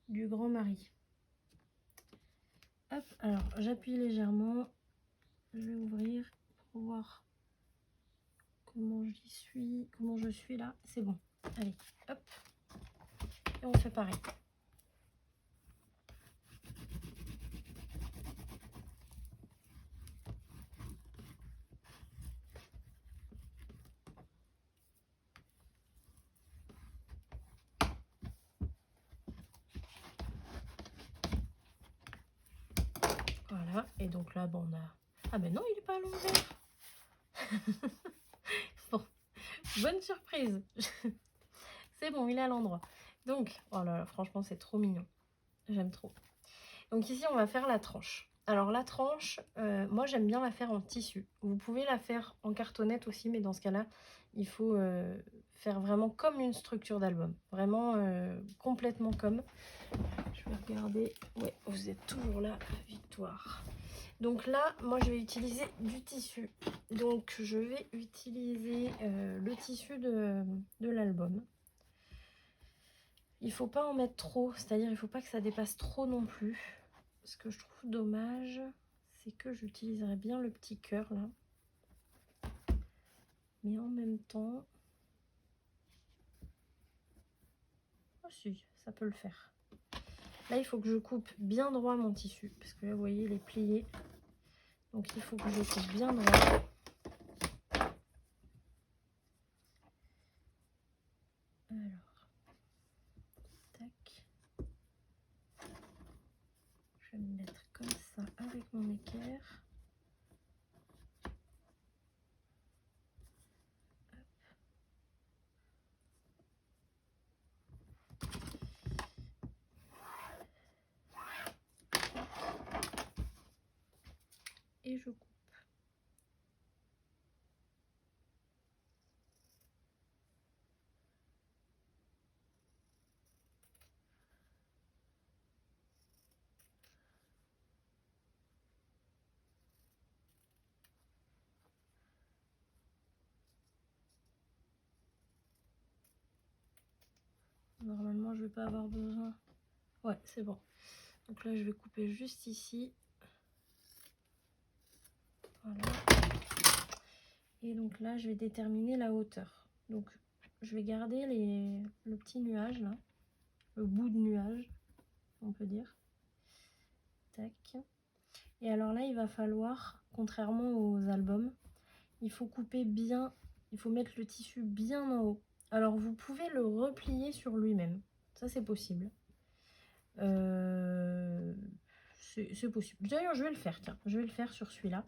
du grand mari. Hop, alors j'appuie légèrement. Je vais ouvrir pour voir comment je suis là. C'est bon. Allez, hop. Et on fait pareil. Voilà, et donc là, bon, on a... Ah ben non, il n'est pas à l'envers. Bon, bonne surprise. C'est bon, il est à l'endroit. Donc, oh là là, franchement, c'est trop mignon. J'aime trop. Donc ici, on va faire la tranche. Alors la tranche, moi, j'aime bien la faire en tissu. Vous pouvez la faire en cartonnette aussi, mais dans ce cas-là, il faut faire vraiment comme une structure d'album. Vraiment complètement comme. Je vais regarder. Ouais, vous êtes toujours là, Victoire. Donc là, moi, je vais utiliser du tissu. Donc, je vais utiliser le tissu de l'album. Il faut pas en mettre trop, c'est-à-dire il faut pas que ça dépasse trop non plus. Ce que je trouve dommage, c'est que j'utiliserai bien le petit cœur là. Mais en même temps... Oh si, ça peut le faire. Là, il faut que je coupe bien droit mon tissu, parce que là, vous voyez, il est plié. Donc, il faut que je coupe bien droit. Alors, tac. Je vais me mettre comme ça avec mon équerre. Et je coupe. Normalement, je vais pas avoir besoin. Ouais, c'est bon. Donc là, je vais couper juste ici. Voilà. Et donc là, je vais déterminer la hauteur. Donc, je vais garder le petit nuage là, le bout de nuage, on peut dire. Tac. Et alors là, il va falloir, contrairement aux albums, il faut couper bien, il faut mettre le tissu bien en haut. Alors, vous pouvez le replier sur lui-même. Ça, c'est possible. C'est possible. D'ailleurs, je vais le faire, tiens. Je vais le faire sur celui-là.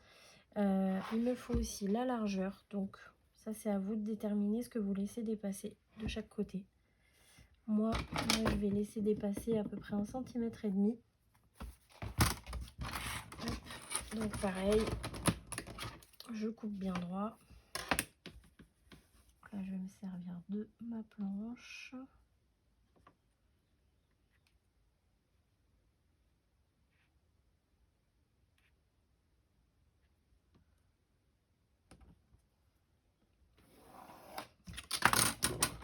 Il me faut aussi la largeur. Donc, ça, c'est à vous de déterminer ce que vous laissez dépasser de chaque côté. Moi, je vais laisser dépasser à peu près 1,5 cm. Donc, pareil, je coupe bien droit. Là, je vais me servir de ma planche.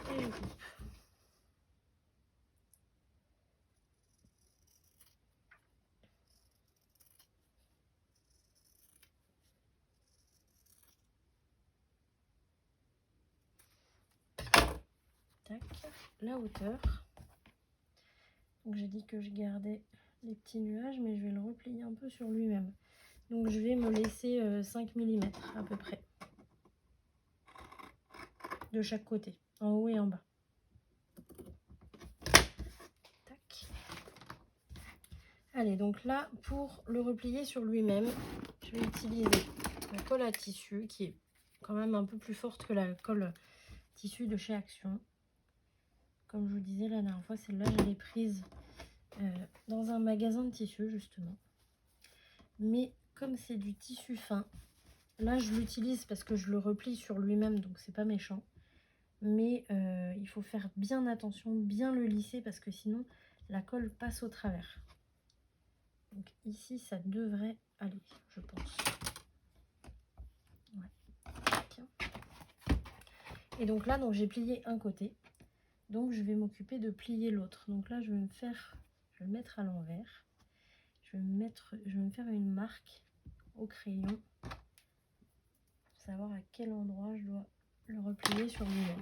Et je coupe. Tac, la hauteur. Donc j'ai dit que je gardais les petits nuages, mais je vais le replier un peu sur lui-même. Donc je vais me laisser 5 mm à peu près. de chaque côté, en haut et en bas. Tac. Allez, donc là, pour le replier sur lui-même, je vais utiliser la colle à tissu qui est quand même un peu plus forte que la colle tissu de chez Action. Comme je vous disais la dernière fois, celle-là, je l'ai prise dans un magasin de tissu, justement. Mais comme c'est du tissu fin, là, je l'utilise parce que je le replie sur lui-même, donc c'est pas méchant. Mais il faut faire bien attention, bien le lisser, parce que sinon, la colle passe au travers. Donc ici, ça devrait aller, je pense. Ouais. Et donc là, j'ai plié un côté. Donc je vais m'occuper de plier l'autre. Donc là, je vais le mettre à l'envers. Je vais me faire une marque au crayon pour savoir à quel endroit je dois le replier sur lui-même.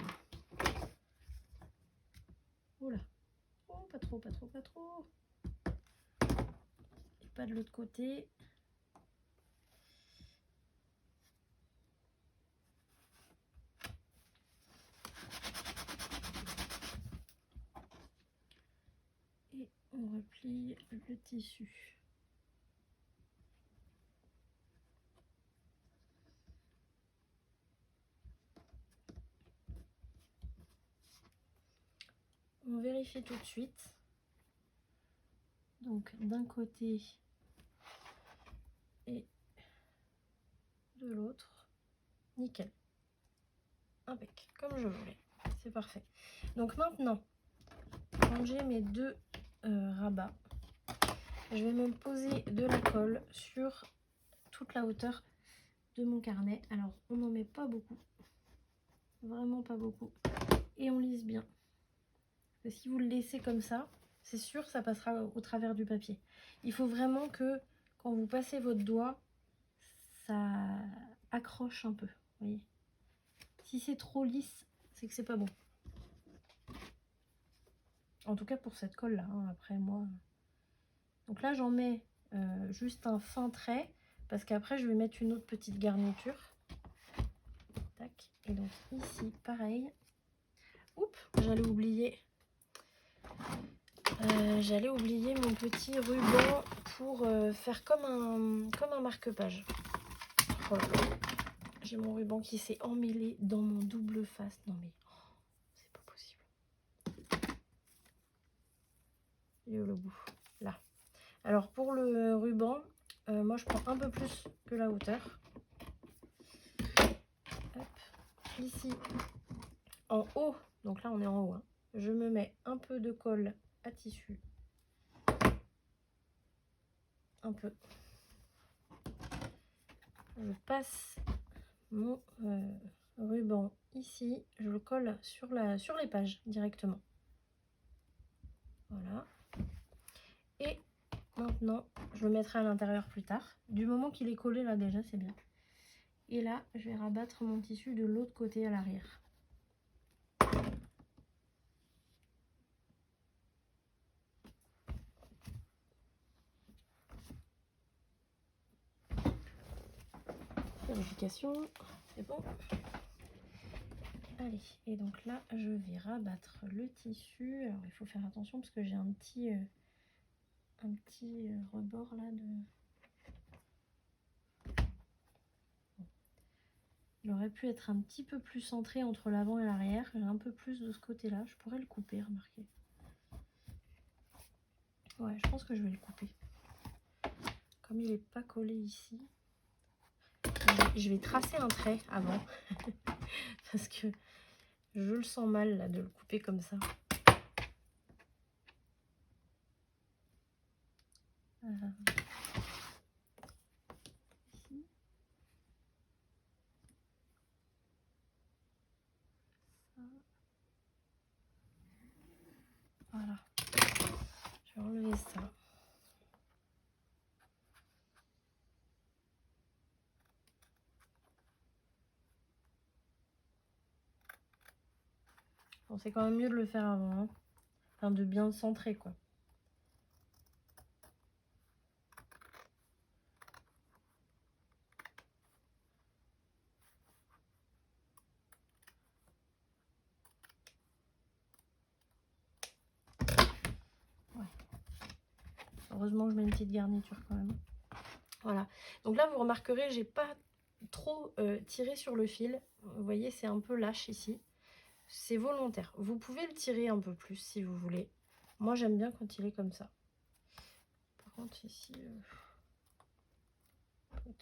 Oula, oh, pas trop, pas trop, pas trop. Et pas de l'autre côté. Et on replie le tissu. On vérifie tout de suite. Donc d'un côté et de l'autre. Nickel. Impec, comme je voulais. C'est parfait. Donc maintenant, quand j'ai mes deux rabats, je vais me poser de la colle sur toute la hauteur de mon carnet. Alors, on n'en met pas beaucoup. Vraiment pas beaucoup. Et on lisse bien. Parce que si vous le laissez comme ça, c'est sûr ça passera au travers du papier. Il faut vraiment que quand vous passez votre doigt, ça accroche un peu. Vous voyez, si c'est trop lisse, c'est que c'est pas bon. En tout cas pour cette colle là, hein. Après moi. Donc là j'en mets juste un fin trait. Parce qu'après je vais mettre une autre petite garniture. Tac. Et donc ici pareil. Oups, j'allais oublier mon petit ruban pour faire comme un marque-page. Voilà. J'ai mon ruban qui s'est emmêlé dans mon double face. Non mais c'est pas possible. Il est où le bout? Là. Alors pour le ruban, moi je prends un peu plus que la hauteur. Hop. Ici, en haut, donc là on est en haut, hein, je me mets un peu de colle à tissu. Un peu. Je passe mon ruban ici, je le colle sur les pages directement. Voilà. Et maintenant, je le mettrai à l'intérieur plus tard. Du moment qu'il est collé là déjà, c'est bien. Et là, je vais rabattre mon tissu de l'autre côté à l'arrière. Vérification, c'est bon. Allez, et donc là, je vais rabattre le tissu. Alors, il faut faire attention parce que j'ai un petit rebord là de... Il aurait pu être un petit peu plus centré entre l'avant et l'arrière. J'ai un peu plus de ce côté-là. Je pourrais le couper, remarquez. Ouais, je pense que je vais le couper. Comme il n'est pas collé ici, je vais tracer un trait avant. Parce que je le sens mal là de le couper comme ça. Ici. Ça. Voilà. Je vais enlever ça. Bon, c'est quand même mieux de le faire avant. Hein. Enfin, de bien le centrer, quoi. Heureusement que je mets une petite garniture quand même. Voilà. Donc là, vous remarquerez, j'ai pas trop tiré sur le fil. Vous voyez, c'est un peu lâche ici. C'est volontaire. Vous pouvez le tirer un peu plus si vous voulez. Moi, j'aime bien quand il est comme ça. Par contre, ici...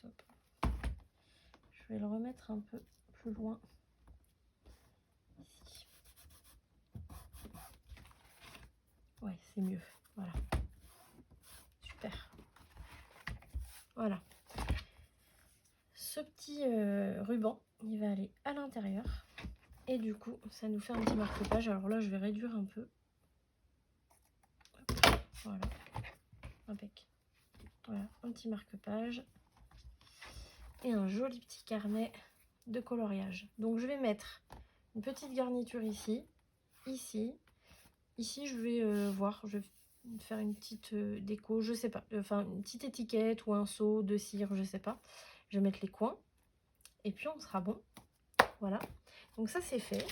top. Je vais le remettre un peu plus loin. Ici. Ouais, c'est mieux. Voilà. Super. Voilà. Ce petit ruban, il va aller à l'intérieur. Et du coup, ça nous fait un petit marque-page. Alors là, je vais réduire un peu. Hop, voilà. Impec. Voilà, un petit marque-page. Et un joli petit carnet de coloriage. Donc je vais mettre une petite garniture ici, ici. Ici, je vais voir, je vais faire une petite déco, je sais pas. Enfin, une petite étiquette ou un seau de cire, je sais pas. Je vais mettre les coins. Et puis, on sera bon. Voilà. Donc ça, c'est fait.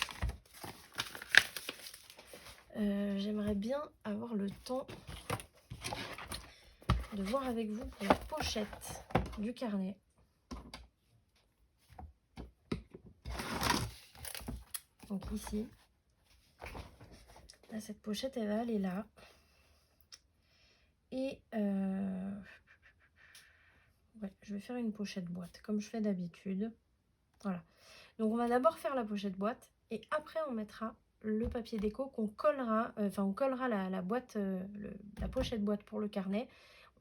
J'aimerais bien avoir le temps de voir avec vous pour la pochette du carnet. Donc ici, là, cette pochette, elle va aller là. Et ouais, je vais faire une pochette boîte, comme je fais d'habitude. Voilà. Donc on va d'abord faire la pochette boîte, et après on mettra le papier déco qu'on collera, enfin on collera la boîte, la pochette boîte pour le carnet.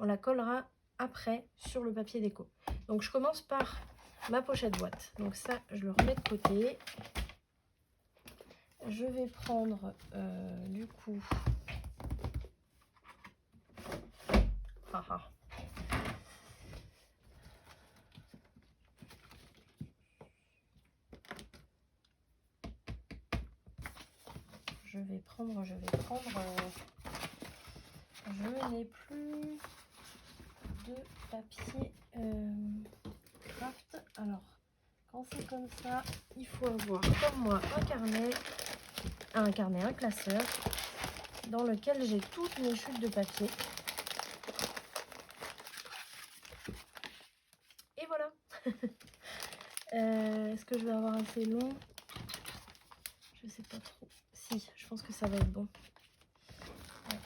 On la collera après sur le papier déco. Donc je commence par ma pochette boîte. Donc ça, je le remets de côté. Je vais prendre du coup... Je vais prendre... Je n'ai plus de papier craft. Alors, quand c'est comme ça, il faut avoir comme moi un classeur dans lequel j'ai toutes mes chutes de papier. Et voilà. Est-ce que je vais avoir assez long? Je sais pas trop. Si, je pense que ça va être bon. Ouais,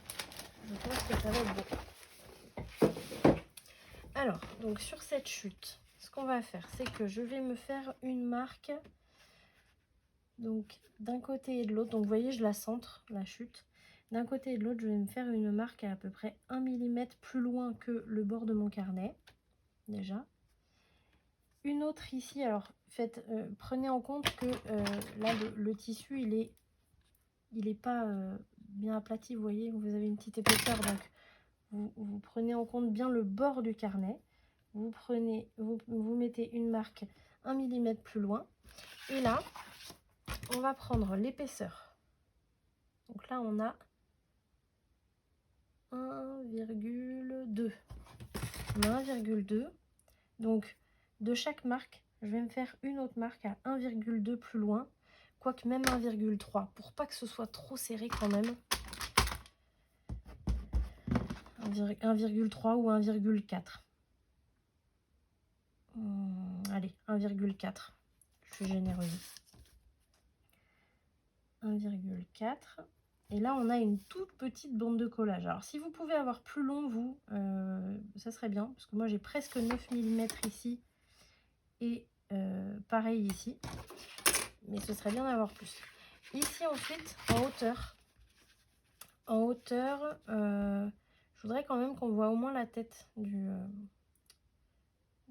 je pense que ça va être bon. Alors, donc sur cette chute, ce qu'on va faire, c'est que je vais me faire une marque. Donc d'un côté et de l'autre, donc vous voyez, je la centre, la chute. D'un côté et de l'autre, je vais me faire une marque à peu près 1 mm plus loin que le bord de mon carnet. Déjà. Une autre ici, alors prenez en compte que là, le tissu, il est pas bien aplati, vous voyez, vous avez une petite épaisseur, donc vous prenez en compte bien le bord du carnet. Vous mettez une marque 1 mm plus loin. Et là, on va prendre l'épaisseur. Donc là, on a 1,2. On a 1,2. Donc, de chaque marque, je vais me faire une autre marque à 1,2 plus loin. Quoique même 1,3. Pour pas que ce soit trop serré quand même. 1,3 ou 1,4. Allez, 1,4. Je suis généreuse. 1,4. Et là, on a une toute petite bande de collage. Alors, si vous pouvez avoir plus long, vous, ça serait bien. Parce que moi, j'ai presque 9 mm ici. Et pareil ici. Mais ce serait bien d'avoir plus. Ici, ensuite, en hauteur, je voudrais quand même qu'on voit au moins la tête du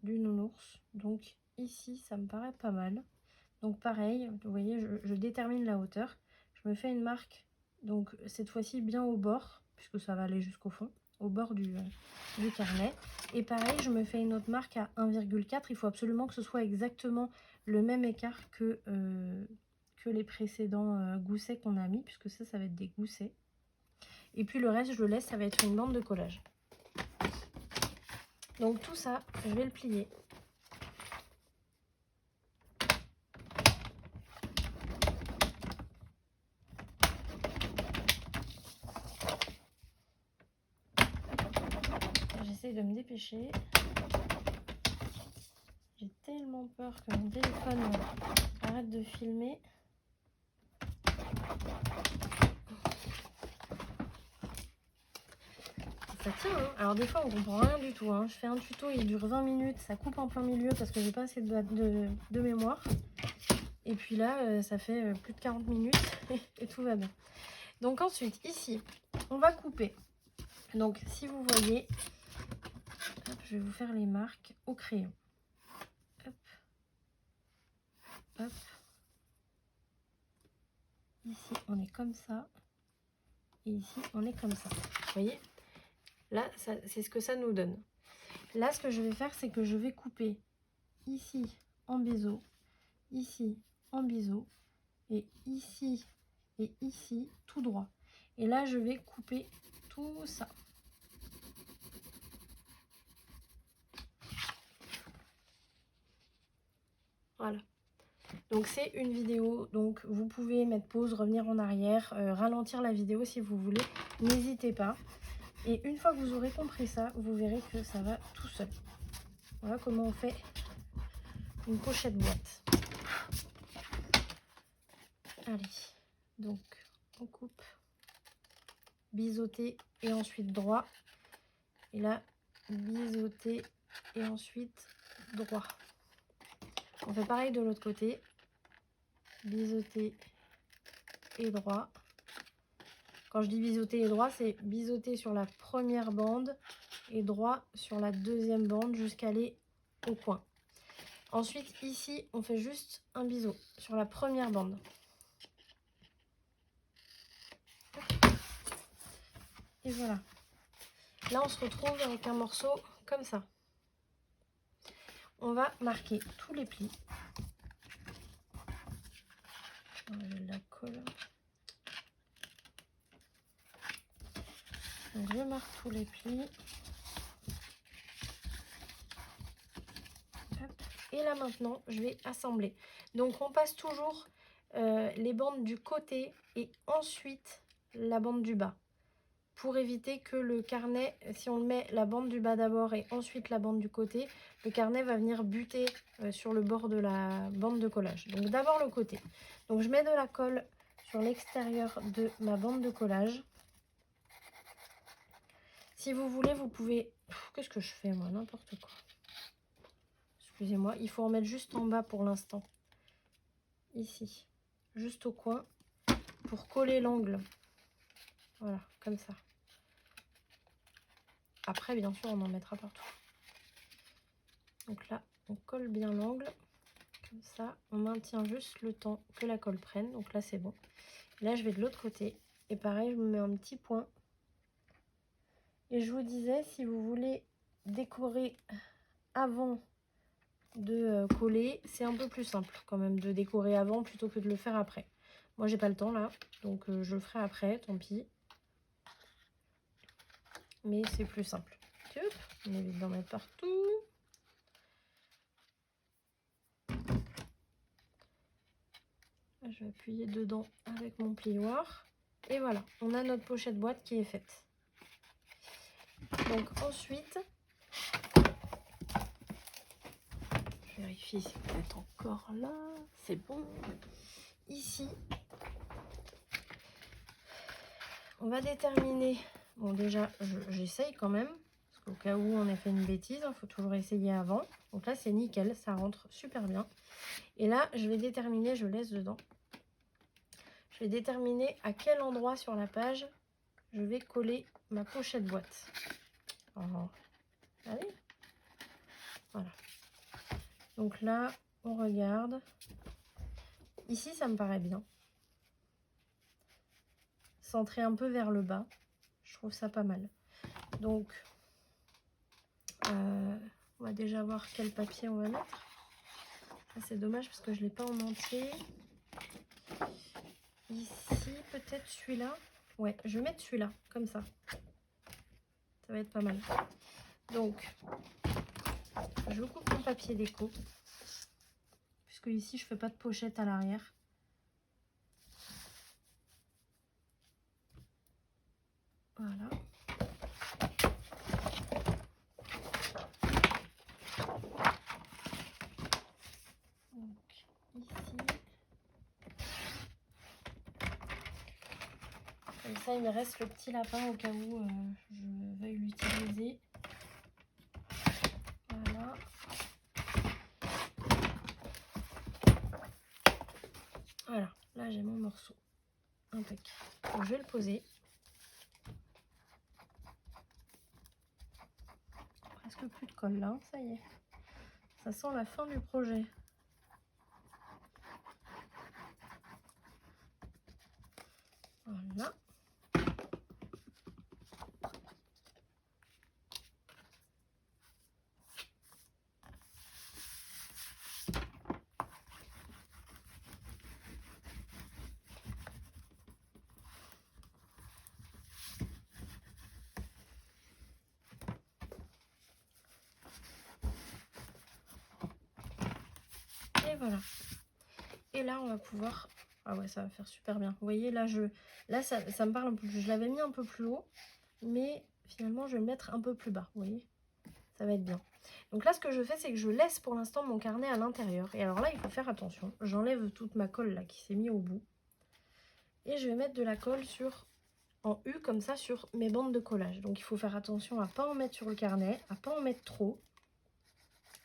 nounours. Donc, ici, ça me paraît pas mal. Donc, pareil, vous voyez, je détermine la hauteur. Je me fais une marque. Donc cette fois-ci bien au bord, puisque ça va aller jusqu'au fond, au bord du carnet. Et pareil, je me fais une autre marque à 1,4. Il faut absolument que ce soit exactement le même écart que les précédents goussets qu'on a mis, puisque ça va être des goussets. Et puis le reste, je le laisse, ça va être une bande de collage. Donc tout ça, je vais le plier. j'essaye de me dépêcher. J'ai tellement peur que mon téléphone arrête de filmer. Ça tient, hein. Alors des fois on comprend rien du tout, hein. Je fais un tuto, il dure 20 minutes, ça coupe en plein milieu parce que j'ai pas assez de mémoire. Et puis là, ça fait plus de 40 minutes et tout va bien. Donc ensuite, ici, on va couper. Donc si vous voyez, hop, je vais vous faire les marques au crayon. Hop, hop. Ici, on est comme ça. Et ici, on est comme ça. Vous voyez? Là, c'est ce que ça nous donne. Là, ce que je vais faire, c'est que je vais couper ici en biseau, ici en biseau, et ici tout droit. Et là, je vais couper tout ça. Voilà. Donc c'est une vidéo, donc vous pouvez mettre pause, revenir en arrière, ralentir la vidéo si vous voulez, n'hésitez pas. Et une fois que vous aurez compris ça, vous verrez que ça va tout seul. Voilà comment on fait une pochette boîte. Allez, donc on coupe, biseauté et ensuite droit. Et là, biseauté et ensuite droit. On fait pareil de l'autre côté. Biseauté et droit. Quand je dis biseauté et droit, c'est biseauté sur la première bande et droit sur la deuxième bande jusqu'à aller au coin. Ensuite, ici, on fait juste un biseau sur la première bande. Et voilà. Là, on se retrouve avec un morceau comme ça. On va marquer tous les plis. J'ai de la colle. Donc, je marque tous les plis. Hop. Et là, maintenant, je vais assembler. Donc, on passe toujours les bandes du côté et ensuite la bande du bas. Pour éviter que le carnet, si on met la bande du bas d'abord et ensuite la bande du côté, le carnet va venir buter sur le bord de la bande de collage. Donc d'abord le côté. Donc je mets de la colle sur l'extérieur de ma bande de collage. Si vous voulez, vous pouvez... Qu'est-ce que je fais moi? N'importe quoi. Excusez-moi, il faut en mettre juste en bas pour l'instant. Ici, juste au coin, pour coller l'angle. Voilà, comme ça. Après, bien sûr, on en mettra partout. Donc là, on colle bien l'angle. Comme ça, on maintient juste le temps que la colle prenne. Donc là, c'est bon. Là, je vais de l'autre côté. Et pareil, je me mets un petit point. Et je vous disais, si vous voulez décorer avant de coller, c'est un peu plus simple quand même de décorer avant plutôt que de le faire après. Moi, j'ai pas le temps là. Donc, je le ferai après, tant pis. Mais c'est plus simple. Hop, on évite d'en mettre partout. Je vais appuyer dedans avec mon plioir. Et voilà, on a notre pochette boîte qui est faite. Donc ensuite, je vérifie si vous êtes encore là. C'est bon. Ici, on va déterminer. Bon, déjà, j'essaye quand même. Parce qu'au cas où on a fait une bêtise, il faut toujours essayer avant. Donc là, c'est nickel, ça rentre super bien. Et là, je vais déterminer, je laisse dedans. Je vais déterminer à quel endroit sur la page je vais coller ma pochette boîte. Alors, allez. Voilà. Donc là, on regarde. Ici, ça me paraît bien. Centrer un peu vers le bas. Je trouve ça pas mal. Donc, on va déjà voir quel papier on va mettre. C'est dommage parce que je ne l'ai pas en entier. Ici, peut-être celui-là. Ouais, je vais mettre celui-là, comme ça. Ça va être pas mal. Donc, je coupe mon papier déco. Puisque ici, je fais pas de pochette à l'arrière. Voilà. ça, il me reste le petit lapin au cas où je veuille l'utiliser. Voilà. Voilà, là j'ai mon morceau. Impec. Donc, je vais le poser. Presque plus de colle là, ça y est. Ça sent la fin du projet. Voilà. Et voilà. Et là, on va pouvoir... Ah ouais, ça va faire super bien. Vous voyez, là, ça me parle un peu plus. Je l'avais mis un peu plus haut, mais finalement, je vais le mettre un peu plus bas. Vous voyez, ça va être bien. Donc là, ce que je fais, c'est que je laisse pour l'instant mon carnet à l'intérieur. Et alors là, il faut faire attention. J'enlève toute ma colle là qui s'est mise au bout. Et je vais mettre de la colle en U comme ça sur mes bandes de collage. Donc il faut faire attention à ne pas en mettre sur le carnet, à ne pas en mettre trop.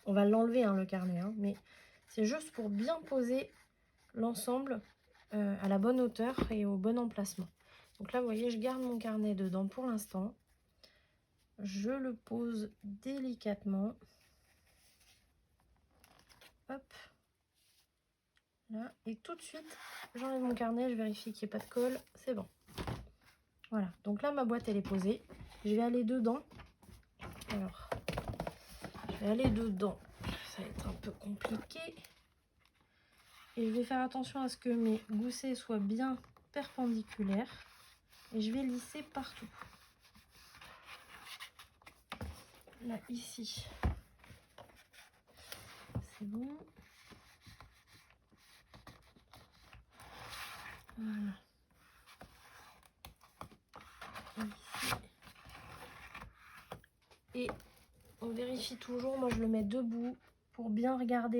On va l'enlever hein, le carnet, hein, mais c'est juste pour bien poser l'ensemble à la bonne hauteur et au bon emplacement. Donc là, vous voyez, je garde mon carnet dedans pour l'instant. Je le pose délicatement. Hop. Là. Et tout de suite, j'enlève mon carnet, je vérifie qu'il n'y ait pas de colle. C'est bon. Voilà. Donc là, ma boîte, elle est posée. Je vais aller dedans. Alors, je vais aller dedans. Ça va être un peu compliqué. Et je vais faire attention à ce que mes goussets soient bien perpendiculaires. Et je vais lisser partout. Là, ici, c'est bon. Voilà. Ici. Et on vérifie toujours, moi je le mets debout pour bien regarder